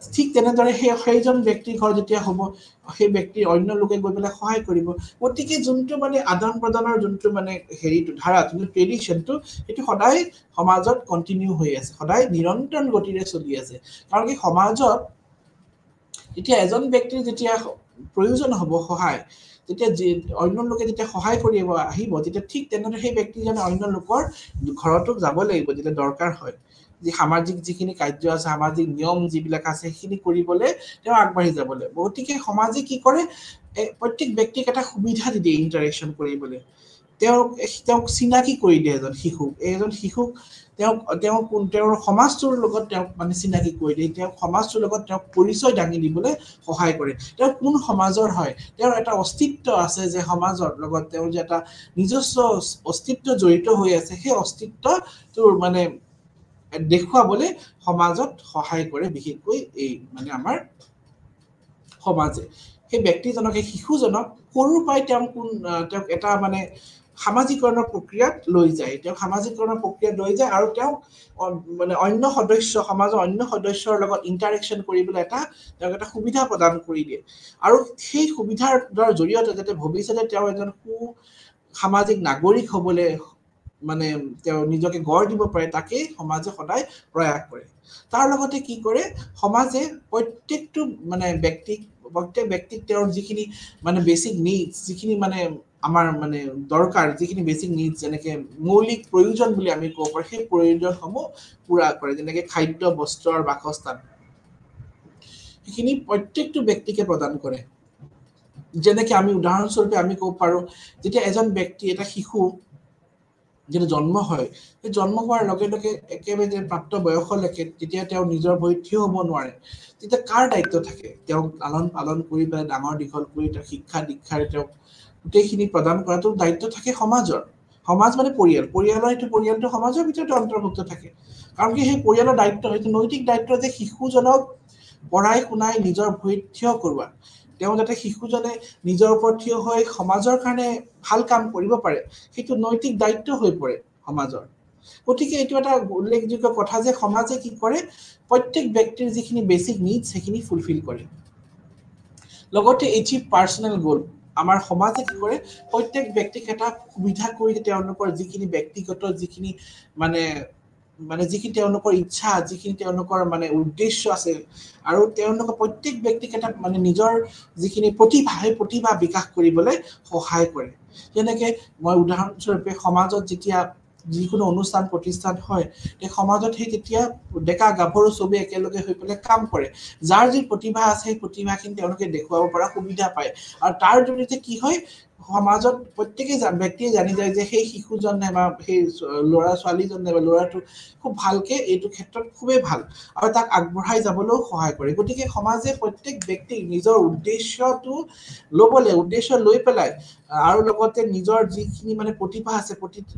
ঠিক তেনেদৰে সেইজন ব্যক্তিৰ ঘৰ যেতিয়া হ'ব সেই ব্যক্তিৰ অন্য লোকে গৈ পেলাই সহায় কৰিব গতিকে যোনটো মানে আদান প্ৰদানৰ যোনটো মানে হেৰিটো ধাৰা যোনটো ট্ৰেডিশ্যনটো সেইটো সদায় সমাজত কন্টিনিউ হৈ আছে সদায় নিৰন্তৰ গতিৰে চলি আছে কাৰণ কি সমাজত যেতিয়া এজন ব্যক্তিৰ যেতিয়া প্ৰয়োজন হ'ব সহায় তেতিয়া অন্য লোকে যেতিয়া সহায় কৰিব আহিব তেতিয়া ঠিক তেনেদৰে সেই ব্যক্তিজনে অন্য লোকৰ ঘৰতো যাব লাগিব যেতিয়া দৰকাৰ হয় যে সামাজিক যিখিনি কাৰ্য আছে সামাজিক নিয়ম যিবিলাক আছে সেইখিনি কৰিবলৈ তেওঁ আগবাঢ়ি যাব লাগিব গতিকে সমাজে কি কৰে প্ৰত্যেক ব্যক্তিক এটা সুবিধা দিয়ে ইন্টাৰেকচন কৰিবলৈ তেওঁক চিনাকি কৰি দিয়ে এজন শিশুক তেওঁৰ সমাজটোৰ লগত তেওঁক মানে চিনাকি কৰি দিয়ে তেওঁ সমাজটোৰ লগত তেওঁক পৰিচয় দাঙি দিবলৈ সহায় কৰে তেওঁ কোন সমাজৰ হয় তেওঁৰ এটা অস্তিত্ব আছে যে সমাজৰ লগত তেওঁৰ যে এটা নিজস্ব অস্তিত্ব জড়িত হৈ আছে সেই অস্তিত্বটোৰ মানে দেখুৱাবলৈ সমাজত সহায় কৰে বিশেষকৈ এই মানে আমাৰ সমাজে সেই ব্যক্তিজনক এই শিশুজনক সৰুৰ পৰাই তেওঁক এটা মানে সামাজিকৰণৰ প্ৰক্ৰিয়াত লৈ যায় তেওঁ সামাজিকৰণৰ প্ৰক্ৰিয়াত লৈ যায় আৰু তেওঁ মানে অন্য সদস্য সমাজৰ অন্য সদস্যৰ লগত ইন্টাৰেকশন কৰিবলৈ তেওঁক এটা সুবিধা প্ৰদান কৰি দিয়ে আৰু সেই সুবিধাৰ জৰিয়তে যাতে ভৱিষ্যতে তেওঁ এজন সামাজিক নাগৰিক হ'বলৈ মানে তেওঁ নিজকে গঢ় দিব পাৰে তাকে সমাজে সদায় প্ৰয়াস কৰে তাৰ লগতে কি কৰে সমাজে প্ৰত্যেকটো মানে প্ৰত্যেক ব্যক্তিক তেওঁৰ যিখিনি মানে বেসিক নিডস যিখিনি মানে আমাৰ মানে দৰকাৰ যিখিনি বেসিক নিডস যেনেকে মৌলিক প্ৰয়োজন বুলি আমি ক'ব পাৰো সেই প্ৰয়োজনসমূহ পুৰা কৰে যেনেকে খাদ্য বস্ত্ৰ আৰু বাসস্থান সেইখিনি প্ৰত্যেকটো ব্যক্তিকে প্ৰদান কৰে যেনেকে আমি উদাহৰণস্বৰূপে আমি ক'ব পাৰো যেতিয়া এজন ব্যক্তি এটা শিশু যেনে জন্ম হয় এই জন্ম হোৱাৰ লগে লগে একেবাৰে যে প্ৰাপ্ত বয়সলৈকে তেতিয়া তেওঁ নিজৰ ভৰিত থিয় হ'ব নোৱাৰে তেতিয়া কাৰ দায়িত্ব থাকে তেওঁ লালন পালন কৰি পেলাই ডাঙৰ দীঘল কৰি তেওঁ শিক্ষা দীক্ষাৰে তেওঁ গোটেইখিনি প্ৰদান কৰাটো দায়িত্ব থাকে সমাজৰ সমাজ মানে পৰিয়ালৰ এইটো পৰিয়ালটো সমাজৰ ভিতৰতে অন্তৰ্ভুক্ত থাকে কাৰণ কি সেই পৰিয়ালৰ দায়িত্ব সেইটো নৈতিক দায়িত্ব যে শিশুজনক পঢ়াই শুনাই নিজৰ ভৰিত থিয় কৰোৱা তেওঁ যাতে শিশুজনে নিজৰ ওপৰত থিয় হৈ সমাজৰ কাৰণে ভাল কাম কৰিব পাৰে সেইটো নৈতিক দায়িত্ব হৈ পৰে সমাজৰ গতিকে এইটো এটা উল্লেখযোগ্য কথা যে সমাজে কি কৰে প্ৰত্যেক ব্যক্তিৰ যিখিনি বেসিক নিডস সেইখিনি ফুলফিল কৰে লগতে এচিভ পাৰ্সোনাল গোল আমাৰ সমাজে কি কৰে প্ৰত্যেক ব্যক্তিক এটা সুবিধা কৰি তেওঁলোকৰ যিখিনি ব্যক্তিগত যিখিনি মানে যিখিনি তেওঁলোকৰ ইচ্ছা যিখিনি তেওঁলোকৰ মানে উদ্দেশ্য আছে আৰু তেওঁলোকৰ প্ৰত্যেক ব্যক্তিক এটা মানে নিজৰ যিখিনি প্ৰতিভা সেই প্ৰতিভা বিকাশ কৰিবলৈ সহায় কৰে যেনেকে মই উদাহৰণস্বৰূপে সমাজত যেতিয়া যিকোনো অনুষ্ঠান প্ৰতিষ্ঠান হয় এই সমাজত সেই তেতিয়া ডেকা গাভৰু সবে একেলগে হৈ পেলাই কাম কৰে যাৰ যি প্ৰতিভা আছে সেই প্ৰতিভাখিনি তেওঁলোকে দেখুৱাব পৰা সুবিধা পায় আৰু তাৰ জৰিয়তে কি হয় সমাজত প্ৰত্যেকই ব্যক্তিয়ে জানি যায় যে সেই শিশুজনে বা সেই ল'ৰা ছোৱালীজনে বা ল'ৰাটো খুব ভালকে এইটো ক্ষেত্ৰত খুবেই ভাল আৰু তাক আগবঢ়াই যাবলৈও সহায় কৰে গতিকে সমাজে প্ৰত্যেক ব্যক্তিক নিজৰ উদ্দেশ্যটো উদ্দেশ্য লৈ পেলাই আৰু লগতে নিজৰ যিখিনি মানে প্ৰতিভা আছে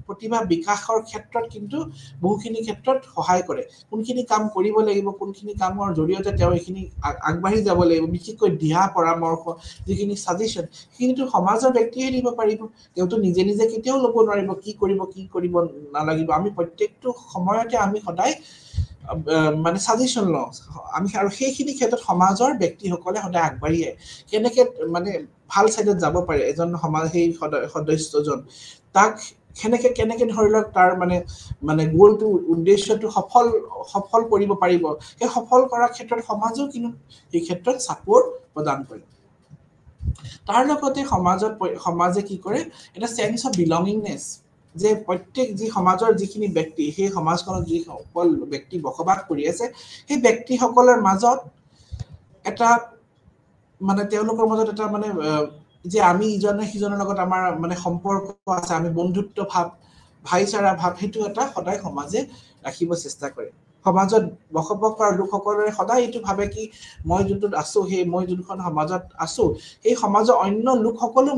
প্ৰতিভা বিকাশৰ ক্ষেত্ৰত কিন্তু বহুখিনি ক্ষেত্ৰত সহায় কৰে কোনখিনি কাম কৰিব লাগিব কোনখিনি কামৰ জৰিয়তে তেওঁ এইখিনি আগবাঢ়ি যাব লাগিব বিশেষকৈ দিহা পৰামৰ্শ যিখিনি সাজেশন কিন্তু সমাজৰ ব্যক্তিয়ে দিব পাৰিব তেওঁটো নিজে নিজে কেতিয়াও ল'ব নোৱাৰিব কি কৰিব নালাগিব আমি প্ৰত্যেকটো সময়তে আমি সদায় মানে সাজেশন লওঁ আমি আৰু সেইখিনি ক্ষেত্ৰত সমাজৰ ব্যক্তিসকলে সদায় আগবাঢ়ি আহে কেনেকে মানে ভাল সাইডত যাব পাৰে এজন সমাজ সেই সদস্যজন তাক কেনেকে ধৰি লওক তাৰ মানে গোলটো উদ্দেশ্যটো সফল কৰিব পাৰিব সেই সফল কৰাৰ ক্ষেত্ৰত সমাজেও কিন্তু এই ক্ষেত্ৰত সাপোৰ্ট প্ৰদান কৰে তাৰ লগতে সমাজে কি কৰে এটা সেন্স অফ বিলংগিংনেছ যে প্ৰত্যেক যি সমাজৰ যিখিনি ব্যক্তি সেই সমাজখনত যি সকল ব্যক্তি বসবাস কৰি আছে সেই ব্যক্তিসকলৰ মাজত এটা মানে তেওঁলোকৰ মাজত এটা মানে যে আমি ইজনে সিজনৰ লগত আমাৰ মানে সম্পৰ্ক আছে আমি বন্ধুত্ব ভাৱ ভাইচাৰা ভাৱ সেইটো এটা সদায় সমাজে ৰাখিব চেষ্টা কৰে সমাজত বসবাস কৰা লোকসকলে সদায় এইটো ভাবে কি মই যোনটোত আছো মই যোনখন সমাজত আছো সেই সমাজৰ অন্য লোকসকলো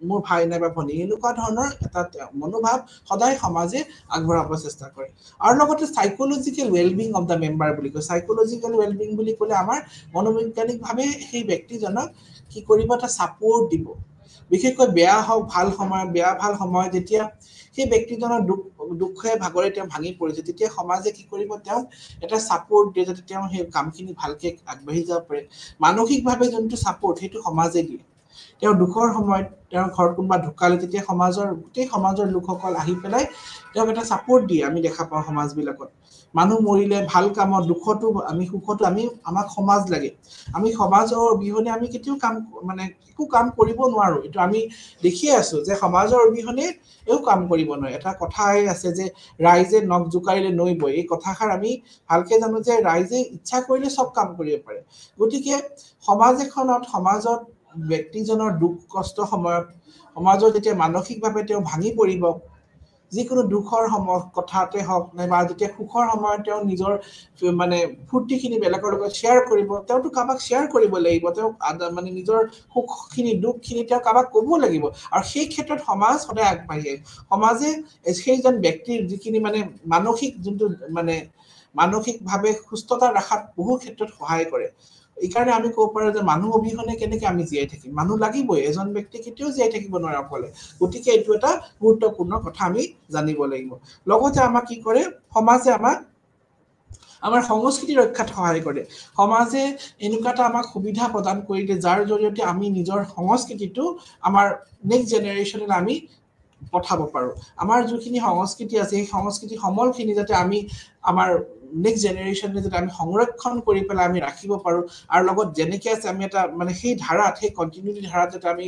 মোৰ ভাই নাইবা ভনী এনেকুৱা ধৰণৰ এটা মনোভাৱ সদায় সমাজে আগবঢ়াব চেষ্টা কৰে আৰু লগতে psychological well-being of the member বুলি কয় সাইকোলজিক্যাল ৱেলবিং বুলি ক'লে আমাৰ মনোবৈজ্ঞানিকভাৱে সেই ব্যক্তিজনক কি কৰিব এটা সাপোৰ্ট দিব বিশেষকৈ বেয়া হওক ভাল সময় যেতিয়া সেই ব্যক্তিজনৰ দুখে ভাগৰে তেওঁ ভাঙি পৰিছে তেতিয়া সমাজে কি কৰিব তেওঁ এটা সাপোৰ্ট দিয়ে যাতে তেওঁ সেই কামখিনি ভালকে আগবাঢ়ি যাব পাৰে মানসিকভাৱে যোনটো সাপোৰ্ট সেইটো সমাজে দিয়ে তেওঁ দুখৰ সময়ত তেওঁৰ ঘৰত কোনোবা ঢুকালে তেতিয়া গোটেই সমাজৰ লোকসকল আহি পেলাই তেওঁক এটা সাপোৰ্ট দিয়ে আমি দেখা পাওঁ সমাজবিলাকত মানুহ মৰিলে ভাল কামত দুখতো সুখতো আমাক সমাজ লাগে আমি সমাজৰ অবিহনে আমি কেতিয়াও একো কাম কৰিব নোৱাৰো এইটো আমি দেখিয়ে আছো যে সমাজৰ অবিহনে একো কাম কৰিব নোৱাৰে এটা কথাই আছে যে ৰাইজে নখ জোকাৰিলে নৈ বয় এই কথাষাৰ আমি ভালকে জানো যে ৰাইজে ইচ্ছা কৰিলে সব কাম কৰিব পাৰে গতিকে সমাজত ব্যক্তিজনৰ দুখ কষ্ট সময়ত সমাজৰ যেতিয়া মানসিকভাৱে তেওঁ ভাঙি পৰিব যিকোনো দুখৰ কথাতে হওক নাইবা যেতিয়া সুখৰ সময়ত তেওঁ নিজৰ মানে ফূৰ্তিখিনি বেলেগৰ লগত শ্বেয়াৰ কৰিব তেওঁতো কাৰোবাক শ্বেয়াৰ কৰিব লাগিব তেওঁ মানে নিজৰ সুখখিনি দুখখিনি তেওঁ কাৰোবাক ক'ব লাগিব আৰু সেই ক্ষেত্ৰত সমাজ সদায় আগবাঢ়ি আহে সমাজে সেইজন ব্যক্তিৰ যিখিনি মানে মানসিক যোনটো মানে মানসিকভাৱে সুস্থতা ৰখাত বহু ক্ষেত্ৰত সহায় কৰে এইকাৰণে আমি ক'ব পাৰো যে মানুহ অবিহনে কেনেকৈ আমি জীয়াই থাকিম মানুহ লাগিবই এজন ব্যক্তি কেতিয়াও জীয়াই থাকিব নোৱাৰে অকলে গতিকে এইটো এটা গুৰুত্বপূৰ্ণ কথা আমি জানিব লাগিব লগতে আমাক কি কৰে সমাজে আমাক আমাৰ সংস্কৃতি ৰক্ষাত সহায় কৰে সমাজে এনেকুৱা এটা আমাক সুবিধা প্ৰদান কৰি দিয়ে যাৰ জৰিয়তে আমি নিজৰ সংস্কৃতিটো আমাৰ নেক্সট জেনেৰেশ্যনলৈ আমি পঠাব পাৰো আমাৰ যিখিনি সংস্কৃতি আছে সেই সংস্কৃতি সমলখিনি যাতে আমি আমাৰ নেক্সট জেনেৰেশ্যনলৈ যাতে আমি সংৰক্ষণ কৰি পেলাই আমি ৰাখিব পাৰো আৰু লগত যেনেকৈ আছে আমি এটা মানে সেই ধাৰাত সেই কণ্টিনিউটি ধাৰাত যাতে আমি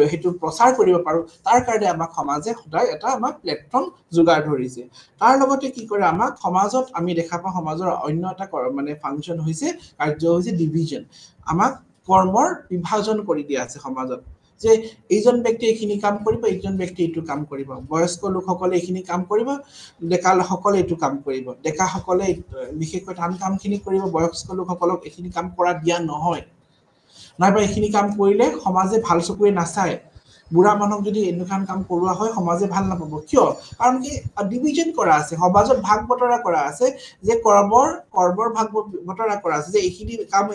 সেইটো প্ৰচাৰ কৰিব পাৰো তাৰ কাৰণে আমাক সমাজে সদায় এটা আমাক প্লেটফৰ্ম যোগাৰ ধৰিছে তাৰ লগতে কি কৰে আমাক সমাজত আমি দেখা পাওঁ সমাজৰ অন্য এটা মানে ফাংচন হৈছে কাৰ্য হৈছে ডিভিজন আমাক কৰ্মৰ বিভাজন কৰি দিয়া আছে সমাজত যে এইজন ব্যক্তি এইখিনি কাম কৰিব এইজন ব্যক্তি এইটো কাম কৰিব বয়স্ক লোকসকলে এইখিনি কাম কৰিব ডেকা লোকসকলে এইটো কাম কৰিব ডেকাসকলে বিশেষকৈ টান কামখিনি কৰিব বয়স্ক লোকসকলক এইখিনি কাম কৰা দিয়া নহয় নাইবা এইখিনি কাম কৰিলে সমাজে ভাল চকুৰে নাচায় বুঢ়া মানুহক যদি এনেকুৱা কাম কৰোৱা হয় সমাজে ভাল নাপাব কিয় কাৰণ কি ডিভিজন কৰা আছে সমাজত ভাগ বতৰা কৰা আছে যে কৰ্মৰ ভাগ বতৰা কৰা আছে যে এইখিনি কাম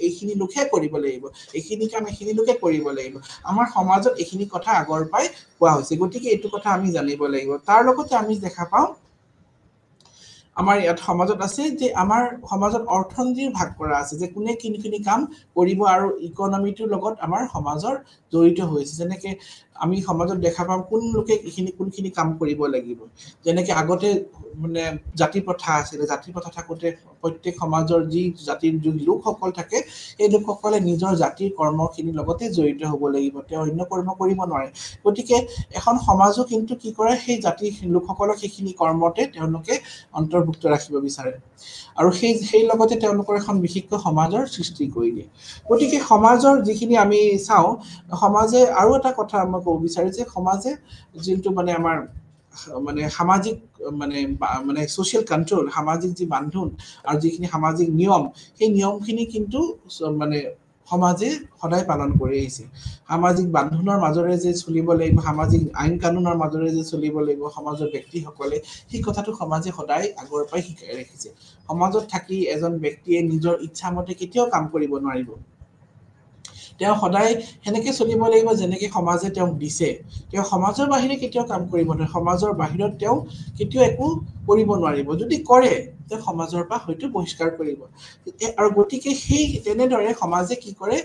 এইখিনি লোকে কৰিব লাগিব এইখিনি কাম এইখিনি লোকে কৰিব লাগিব আমাৰ সমাজত এইখিনি কথা আগৰ পৰাই কোৱা হৈছে গতিকে এইটো কথা আমি জানিব লাগিব তাৰ লগতে আমি দেখা পাওঁ আমাৰ ইয়াত সমাজত আছে যে আমাৰ সমাজত অৰ্থনীতিৰ ভাগ কৰা আছে যে কোনে কিনখিনি কাম কৰিব আৰু ইকনমিটোৰ লগত আমাৰ সমাজৰ জড়িত হৈছে যেনেকৈ আমি সমাজত দেখা পাম কোন লোকে কোনখিনি কাম কৰিব লাগিব যেনেকৈ আগতে মানে জাতি প্ৰথা আছিলে জাতি প্ৰথা থাকোঁতে প্ৰত্যেক সমাজৰ যি জাতিৰ লোকসকল থাকে সেই লোকসকলে নিজৰ জাতিৰ কৰ্মখিনিৰ লগতে জড়িত হ'ব লাগিব তেওঁ অন্য কৰ্ম কৰিব নোৱাৰে গতিকে এখন সমাজো কিন্তু কি কৰে সেই জাতিৰ লোকসকলক সেইখিনি কৰ্মতে তেওঁলোকে অন্তৰ্ভুক্ত ৰাখিব বিচাৰে আৰু সেই লগতে তেওঁলোকৰ এখন বিশেষকৈ সমাজৰ সৃষ্টি কৰি দিয়ে গতিকে সমাজৰ যিখিনি আমি চাওঁ সমাজে আৰু এটা কথা মই ক'ব বিচাৰো যে সমাজে যোনটো মানে আমাৰ মানে সামাজিক মানে সোশ্যাল কন্ট্ৰোল সামাজিক যি বান্ধোন আৰু যিখিনি সামাজিক নিয়ম সেই নিয়মখিনি কিন্তু মানে সমাজে সদায় পালন কৰি আহিছে সামাজিক বান্ধোনৰ মাজৰে যে চলিব লাগিব সামাজিক আইন কানুনৰ মাজৰে যে চলিব লাগিব সমাজৰ ব্যক্তিসকলে সেই কথাটো সমাজে সদায় আগৰ পৰাই শিকাই ৰাখিছে সমাজত থাকি এজন ব্যক্তিয়ে নিজৰ ইচ্ছামতে কেতিয়াও কাম কৰিব নোৱাৰিব তেওঁ সদায় সেনেকৈ চলিব লাগিব যেনেকৈ সমাজে তেওঁক দিছে তেওঁ সমাজৰ বাহিৰে কেতিয়াও কাম কৰিব নোৱাৰে সমাজৰ বাহিৰত তেওঁ কেতিয়াও একো কৰিব নোৱাৰিব যদি কৰে তেওঁ সমাজৰ পৰা হয়তো বহিষ্কাৰ কৰিব আৰু গতিকে সেই তেনেদৰে সমাজে কি কৰে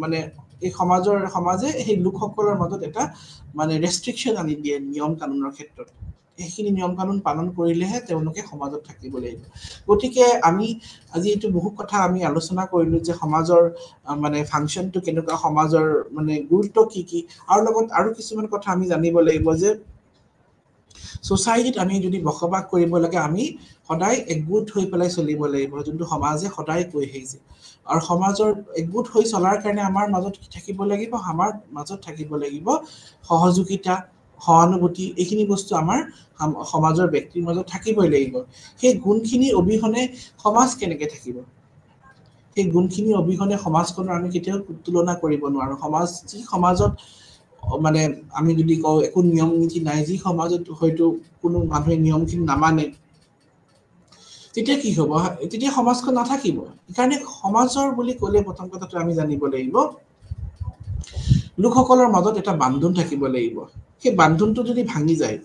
মানে এই সমাজে সেই লোকসকলৰ মাজত এটা মানে ৰেষ্ট্ৰিকশ্যন আনি দিয়ে নিয়ম কানুনৰ ক্ষেত্ৰত সেইখিনি নিয়ম কানুন পালন কৰিলেহে তেওঁলোকে সমাজত থাকিব লাগিব গতিকে আমি আজি এইটো বহু কথা আমি আলোচনা কৰিলো যে সমাজৰ মানে ফাংচনটো কেনেকুৱা সমাজৰ মানে গুৰুত্ব কি কি আৰু লগত আৰু কিছুমান কথা আমি জানিব লাগিব যে সোসাইটিত আমি যদি বসবাস কৰিব লাগে আমি সদায় একগোট হৈ পেলাই চলিব লাগিব যোনটো সমাজে সদায় কৈ আহিছে আৰু সমাজৰ একগোট হৈ চলাৰ কাৰণে আমাৰ মাজত কি থাকিব লাগিব আমাৰ মাজত থাকিব লাগিব সহযোগিতা সহানুভূতি এইখিনি বস্তু আমাৰ সমাজৰ ব্যক্তিৰ মাজত থাকিবই লাগিব সেই গুণখিনি অবিহনে সমাজ কেনেকৈ থাকিব সেই গুণখিনি অবিহনে সমাজখনৰ আমি কেতিয়াও তুলনা কৰিব নোৱাৰো যি সমাজত মানে আমি যদি কওঁ একো নিয়ম নীতি নাই যি সমাজত হয়তো কোনো মানুহে নিয়মখিনি নামানে তেতিয়া কি হ'ব তেতিয়া সমাজখন নাথাকিব সেইকাৰণে সমাজৰ বুলি ক'লে প্ৰথম কথাটো আমি জানিব লাগিব লোকসকলৰ মাজত এটা বান্ধোন থাকিব লাগিব সেই বান্ধোনটো যদি ভাঙি যায়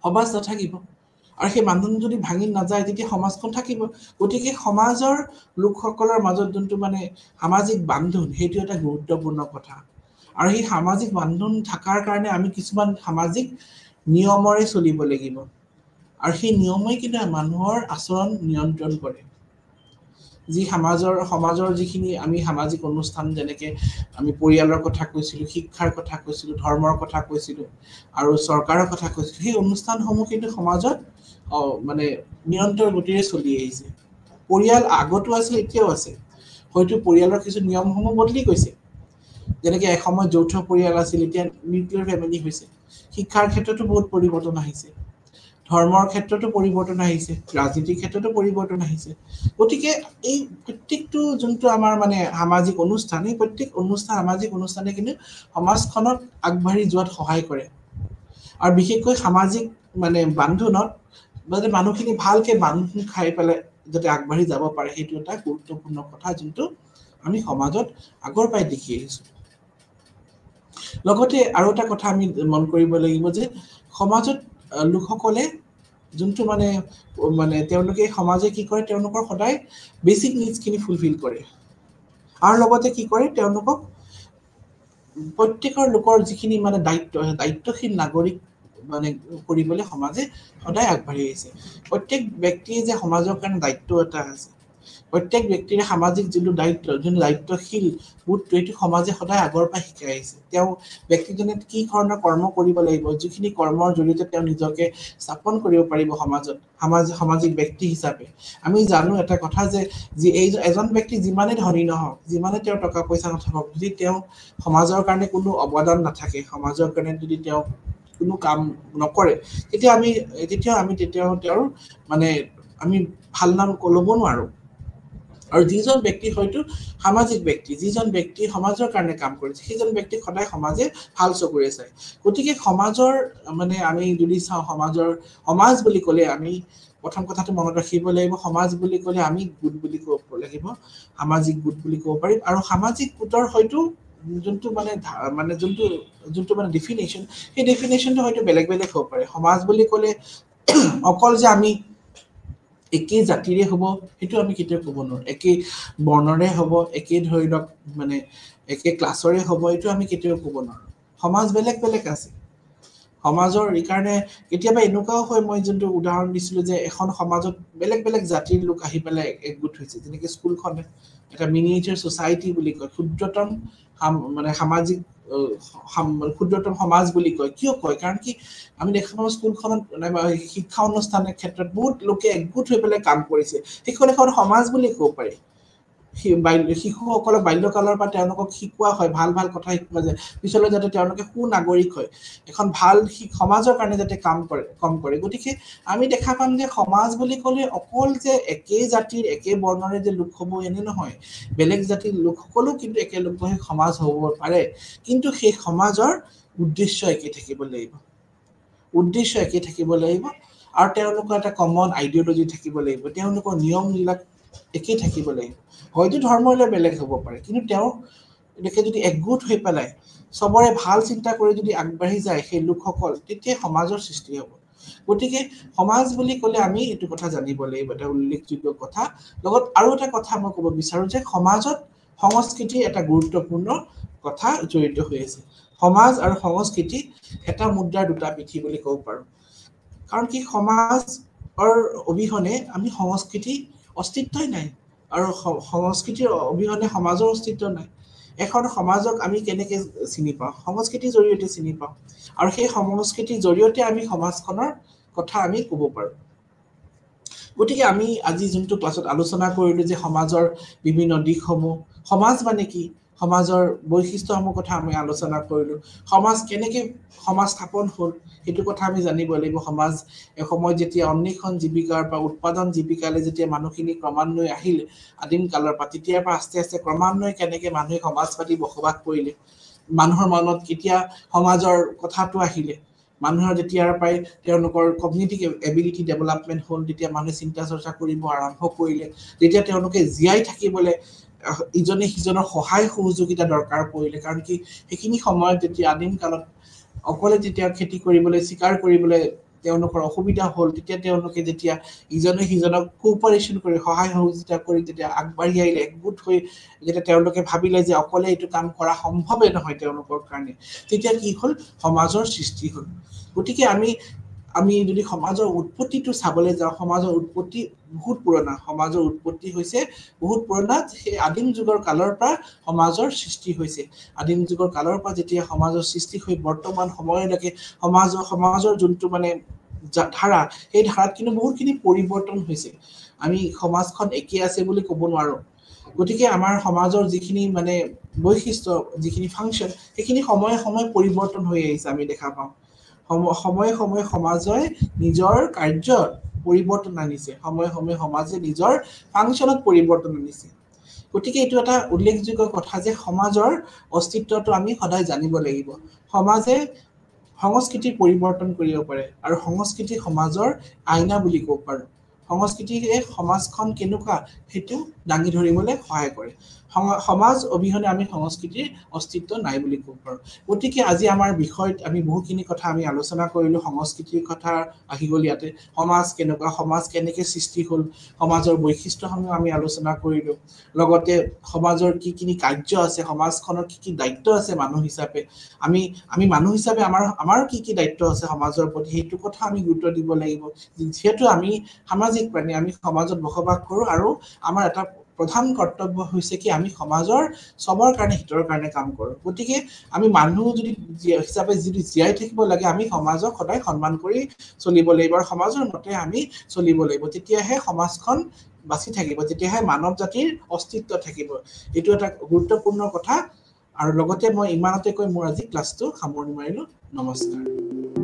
সমাজ নাথাকিব আৰু সেই বান্ধোন যদি ভাঙি নাযায় তেতিয়া সমাজখন থাকিব গতিকে সমাজৰ লোকসকলৰ মাজত যোনটো মানে সামাজিক বান্ধোন সেইটো এটা গুৰুত্বপূৰ্ণ কথা আৰু এই সামাজিক বান্ধোন থকাৰ কাৰণে আমি কিছুমান সামাজিক নিয়মৰে চলিব লাগিব আৰু সেই নিয়মেই কিন্তু মানুহৰ আচৰণ নিয়ন্ত্ৰণ কৰে যি সমাজৰ যিখিনি আমি সামাজিক অনুষ্ঠান যেনেকৈ আমি পৰিয়ালৰ কথা কৈছিলোঁ শিক্ষাৰ কথা কৈছিলোঁ ধৰ্মৰ কথা কৈছিলোঁ আৰু চৰকাৰৰ কথা কৈছিলোঁ সেই অনুষ্ঠানসমূহ কিন্তু সমাজত মানে নিৰন্তৰ গতিৰে চলি আহিছে পৰিয়াল আগতো আছিল এতিয়াও আছে হয়তো পৰিয়ালৰ কিছু নিয়মসমূহ বদলি গৈছে যেনেকৈ এসময়ত যৌথ পৰিয়াল আছিল এতিয়া নিউক্লিয়াৰ ফেমিলি হৈছে শিক্ষাৰ ক্ষেত্ৰতো বহুত পৰিৱৰ্তন আহিছে ধৰ্মৰ ক্ষেত্ৰতো পৰিৱৰ্তন আহিছে ৰাজনীতিৰ ক্ষেত্ৰতো পৰিৱৰ্তন আহিছে গতিকে এই প্ৰত্যেকটো যোনটো আমাৰ মানে সামাজিক অনুষ্ঠান এই প্ৰত্যেক সামাজিক অনুষ্ঠানে কিন্তু সমাজখনক আগবাঢ়ি যোৱাত সহায় কৰে আৰু বিশেষকৈ সামাজিক মানে বান্ধোনত মানে মানুহখিনি ভালকৈ বান্ধোন খাই পেলাই যাতে আগবাঢ়ি যাব পাৰে সেইটো এটা গুৰুত্বপূৰ্ণ কথা যোনটো আমি সমাজত আগৰ পৰাই দেখি আহিছো লগতে আৰু এটা কথা আমি মন কৰিব লাগিব যে সমাজত লোকসকলে যোনটো মানে মানে তেওঁলোকে সমাজে কি কৰে তেওঁলোকৰ সদায় বেসিক নিডস খিনি ফুলফিল কৰে আৰু লগতে কি কৰে তেওঁলোকক প্ৰত্যেকৰ লোকৰ যিখিনি মানে দায়িত্বশীল নাগৰিক মানে কৰিবলৈ সমাজে সদায় আগবাঢ়ি আহিছে প্ৰত্যেক ব্যক্তিয়ে যে সমাজৰ কাৰণে দায়িত্ব এটা আছে প্ৰত্যেক ব্যক্তিৰে সামাজিক যোনটো দায়িত্বশীল বোধটো এইটো সমাজে সদায় আগৰ পৰা শিকাই আহিছে তেওঁ ব্যক্তিজনে কি ধৰণৰ কৰ্ম কৰিব লাগিব যিখিনি কৰ্মৰ জৰিয়তে তেওঁ নিজকে স্থাপন কৰিব পাৰিব সমাজত সামাজিক ব্যক্তি হিচাপে আমি জানো এটা কথা যে এজন ব্যক্তি যিমানে ধনী নহওক যিমানে তেওঁ টকা পইচা নাথাকক যদি তেওঁ সমাজৰ কাৰণে কোনো অৱদান নাথাকে সমাজৰ কাৰণে যদি তেওঁ কোনো কাম নকৰে তেতিয়া আমি তেওঁৰ মানে আমি ভাল নাম ল'ব নোৱাৰো আৰু যিজন ব্যক্তি হয়তো সামাজিক ব্যক্তি যিজন ব্যক্তি সমাজৰ কাৰণে কাম কৰিছে সেইজন ব্যক্তি সদায় সমাজে ভাল চকুৰে চায় গতিকে সমাজৰ মানে আমি যদি চাওঁ সমাজ বুলি ক'লে আমি প্ৰথম কথাটো মনত ৰাখিব লাগিব সমাজ বুলি ক'লে আমি গোট বুলি ক'ব লাগিব সামাজিক গোট বুলি ক'ব পাৰিম আৰু সামাজিক গোটৰ হয়তো যোনটো মানে যোনটো মানে ডেফিনেশ্যন সেই ডেফিনেশ্যনটো হয়তো বেলেগ বেলেগ হ'ব পাৰে সমাজ বুলি ক'লে অকল যে আমি একেই জাতিৰে হ'ব সেইটো আমি কেতিয়াও ক'ব নোৱাৰো একেই বৰ্ণৰে হ'ব একেই ধৰি লওক মানে একে ক্লাছৰে হ'ব এইটো আমি কেতিয়াও ক'ব নোৱাৰো সমাজ বেলেগ বেলেগ আছে সমাজৰ এইকাৰণে কেতিয়াবা এনেকুৱাও হয় মই যোনটো উদাহৰণ দিছিলো যে এখন সমাজত বেলেগ বেলেগ জাতিৰ লোক আহি পেলাই একগোট হৈছে যেনেকৈ স্কুলখনে এটা মিনিয়েচাৰ সোসাইটি বুলি কয় ক্ষুদ্ৰতম মানে সামাজিক ক্ষুদ্ৰতম সমাজ বুলি কয় কিয় কয় কাৰণ কি আমি দেখা পাওঁ স্কুলখনত শিক্ষা অনুষ্ঠানৰ ক্ষেত্ৰত বহুত লোকে একগোট হৈ পেলাই কাম কৰিছে সেইখন এখন সমাজ বুলি ক'ব পাৰি শিশুসকলক বাল্যকালৰ পৰা তেওঁলোকক শিকোৱা হয় ভাল ভাল কথা শিকোৱা যায় পিছলৈ যাতে তেওঁলোকে সুনাগৰিক হয় এখন ভাল সমাজৰ কাৰণে যাতে কাম কৰে গতিকে আমি দেখা পাম যে সমাজ বুলি ক'লে অকল যে একেই জাতিৰ একে বৰ্ণৰে যে লোক হ'ব এনে নহয় বেলেগ জাতিৰ লোকসকলো কিন্তু একেলগ হৈ সমাজ হ'ব পাৰে কিন্তু সেই সমাজৰ উদ্দেশ্য একে থাকিব লাগিব আৰু তেওঁলোকৰ এটা কমন আইডিঅলজি থাকিব লাগিব তেওঁলোকৰ নিয়মবিলাক একেই থাকিব লাগিব হয়তো ধৰ্মলৈ বেলেগ হ'ব পাৰে কিন্তু তেওঁলোকে যদি একগোট হৈ পেলাই সবৰে ভাল চিন্তা কৰি যদি আগবাঢ়ি যায় সেই লোকসকল তেতিয়া সমাজৰ সৃষ্টি হ'ব গতিকে সমাজ বুলি ক'লে আমি এইটো কথা জানিব লাগিব এটা উল্লেখযোগ্য কথা লগত আৰু এটা কথা মই ক'ব বিচাৰো যে সমাজত সংস্কৃতি এটা গুৰুত্বপূৰ্ণ কথা জড়িত হৈ আছে সমাজ আৰু সংস্কৃতি এটা মুদ্ৰাৰ দুটা পিঠি বুলি ক'ব পাৰো কাৰণ কি সমাজৰ অবিহনে আমি সংস্কৃতি অস্তিত্বই নাই আৰু সংস্কৃতিৰ অবিহনে সমাজৰ অস্তিত্ব নাই এখন সমাজক আমি কেনেকৈ চিনি পাওঁ সংস্কৃতিৰ জৰিয়তে চিনি পাওঁ আৰু সেই সংস্কৃতিৰ জৰিয়তে আমি সমাজখনৰ কথা আমি ক'ব পাৰো গতিকে আমি আজি যোনটো ক্লাছত আলোচনা কৰিলো যে সমাজৰ বিভিন্ন দিশসমূহ সমাজ মানে কি সমাজৰ বৈশিষ্ট্যসমূহ কথা আমি আলোচনা কৰিলো সমাজ কেনেকৈ সমাজ স্থাপন হ'ল সেইটো কথা আমি জানিব লাগিব সমাজ এসময়ত যেতিয়া অন্বেষণ জীৱিকাৰ বা উৎপাদন জীৱিকালৈ যেতিয়া মানুহখিনি ক্ৰমান্বয়ে আহিল আদিম কালৰ পৰা তেতিয়াৰ পৰা আস্তে আস্তে ক্ৰমান্বয়ে কেনেকৈ মানুহে সমাজ পাতি বসবাস কৰিলে মানুহৰ মনত কেতিয়া সমাজৰ কথাটো আহিলে মানুহৰ যেতিয়াৰ পৰাই তেওঁলোকৰ কগনিটিভ এবিলিটি ডেভেলপমেণ্ট হ'ল তেতিয়া মানুহে চিন্তা চৰ্চা কৰিব আৰম্ভ কৰিলে যেতিয়া তেওঁলোকে জীয়াই থাকিবলৈ ইজনে সিজনৰ সহায় সহযোগিতা দৰকাৰ পৰিলে কাৰণ কি সেইখিনি সময়ত যেতিয়া আদিম কালত অকলে যেতিয়া খেতি কৰিবলৈ চিকাৰ কৰিবলৈ তেওঁলোকৰ অসুবিধা হ'ল তেতিয়া তেওঁলোকে যেতিয়া ইজনে সিজনক কোঅপাৰেশ্যন কৰি সহায় সহযোগিতা কৰি যেতিয়া আগবাঢ়ি আহিলে একগোট হৈ যেতিয়া তেওঁলোকে ভাবিলে যে অকলে এইটো কাম কৰা সম্ভৱে নহয় তেওঁলোকৰ কাৰণে তেতিয়া কি হ'ল সমাজৰ সৃষ্টি হ'ল গতিকে আমি যদি সমাজৰ উৎপত্তিটো চাবলৈ যাওঁ সমাজৰ উৎপত্তি বহুত পুৰণা সমাজৰ উৎপত্তি হৈছে বহুত পুৰণা সেই আদিম যুগৰ কালৰ পৰা সমাজৰ সৃষ্টি হৈছে আদিম যুগৰ কালৰ পৰা যেতিয়া সমাজৰ সৃষ্টি হৈ বৰ্তমান সময়লৈকে সমাজৰ যোনটো মানে ধাৰা সেই ধাৰাত কিন্তু বহুতখিনি পৰিৱৰ্তন হৈছে আমি সমাজখন একে আছে বুলি ক'ব নোৱাৰো গতিকে আমাৰ সমাজৰ যিখিনি মানে বৈশিষ্ট্য যিখিনি ফাংচন সেইখিনি সময়ে সময়ে পৰিৱৰ্তন হৈ আহিছে আমি দেখা পাওঁ সময়ে সময়ে সমাজে নিজৰ কাৰ্যত পৰিৱৰ্তন আনিছে সময়ে সময়ে সমাজে নিজৰ ফাংচনত পৰিৱৰ্তন আনিছে গতিকে এইটো এটা উল্লেখযোগ্য কথা যে সমাজৰ অস্তিত্বটো আমি সদায় জানিব লাগিব সমাজে সংস্কৃতি পৰিৱৰ্তন কৰিব পাৰে আৰু সংস্কৃতি সমাজৰ আইনা বুলি ক'ব পাৰো সংস্কৃতিয়ে সমাজখন কেনেকুৱা সেইটো দাঙি ধৰিবলৈ সহায় কৰে সমাজ অবিহনে আমি সংস্কৃতিৰ অস্তিত্ব নাই বুলি ক'ব পাৰোঁ গতিকে আজি আমাৰ বিষয়ত আমি বহুখিনি কথা আমি আলোচনা কৰিলোঁ সংস্কৃতিৰ কথা আহি গ'ল ইয়াতে সমাজ কেনেকুৱা সমাজ কেনেকৈ সৃষ্টি হ'ল সমাজৰ বৈশিষ্ট্যসমূহ আমি আলোচনা কৰিলোঁ লগতে সমাজৰ কি কি কাৰ্য আছে সমাজখনৰ কি দায়িত্ব আছে মানুহ হিচাপে আমি মানুহ হিচাপে আমাৰ কি দায়িত্ব আছে সমাজৰ প্ৰতি সেইটো কথা আমি গুৰুত্ব দিব লাগিব যেহেতু আমি সামাজিক প্ৰাণী আমি সমাজত বসবাস কৰোঁ আৰু আমাৰ এটা প্ৰধান কৰ্তব্য হৈছে কি আমি সমাজৰ সবৰ কাৰণে হিতৰ কাৰণে কাম কৰোঁ গতিকে আমি মানুহ যদি হিচাপে যদি জীয়াই থাকিব লাগে আমি সমাজক সদায় সন্মান কৰি চলিব লাগিব আৰু সমাজৰ মতে আমি চলিব লাগিব তেতিয়াহে সমাজখন বাচি থাকিব তেতিয়াহে মানৱ জাতিৰ অস্তিত্ব থাকিব এইটো এটা গুৰুত্বপূৰ্ণ কথা আৰু লগতে মই ইমানতে কৈ মোৰ আজি ক্লাছটো সামৰণি মাৰিলোঁ নমস্কাৰ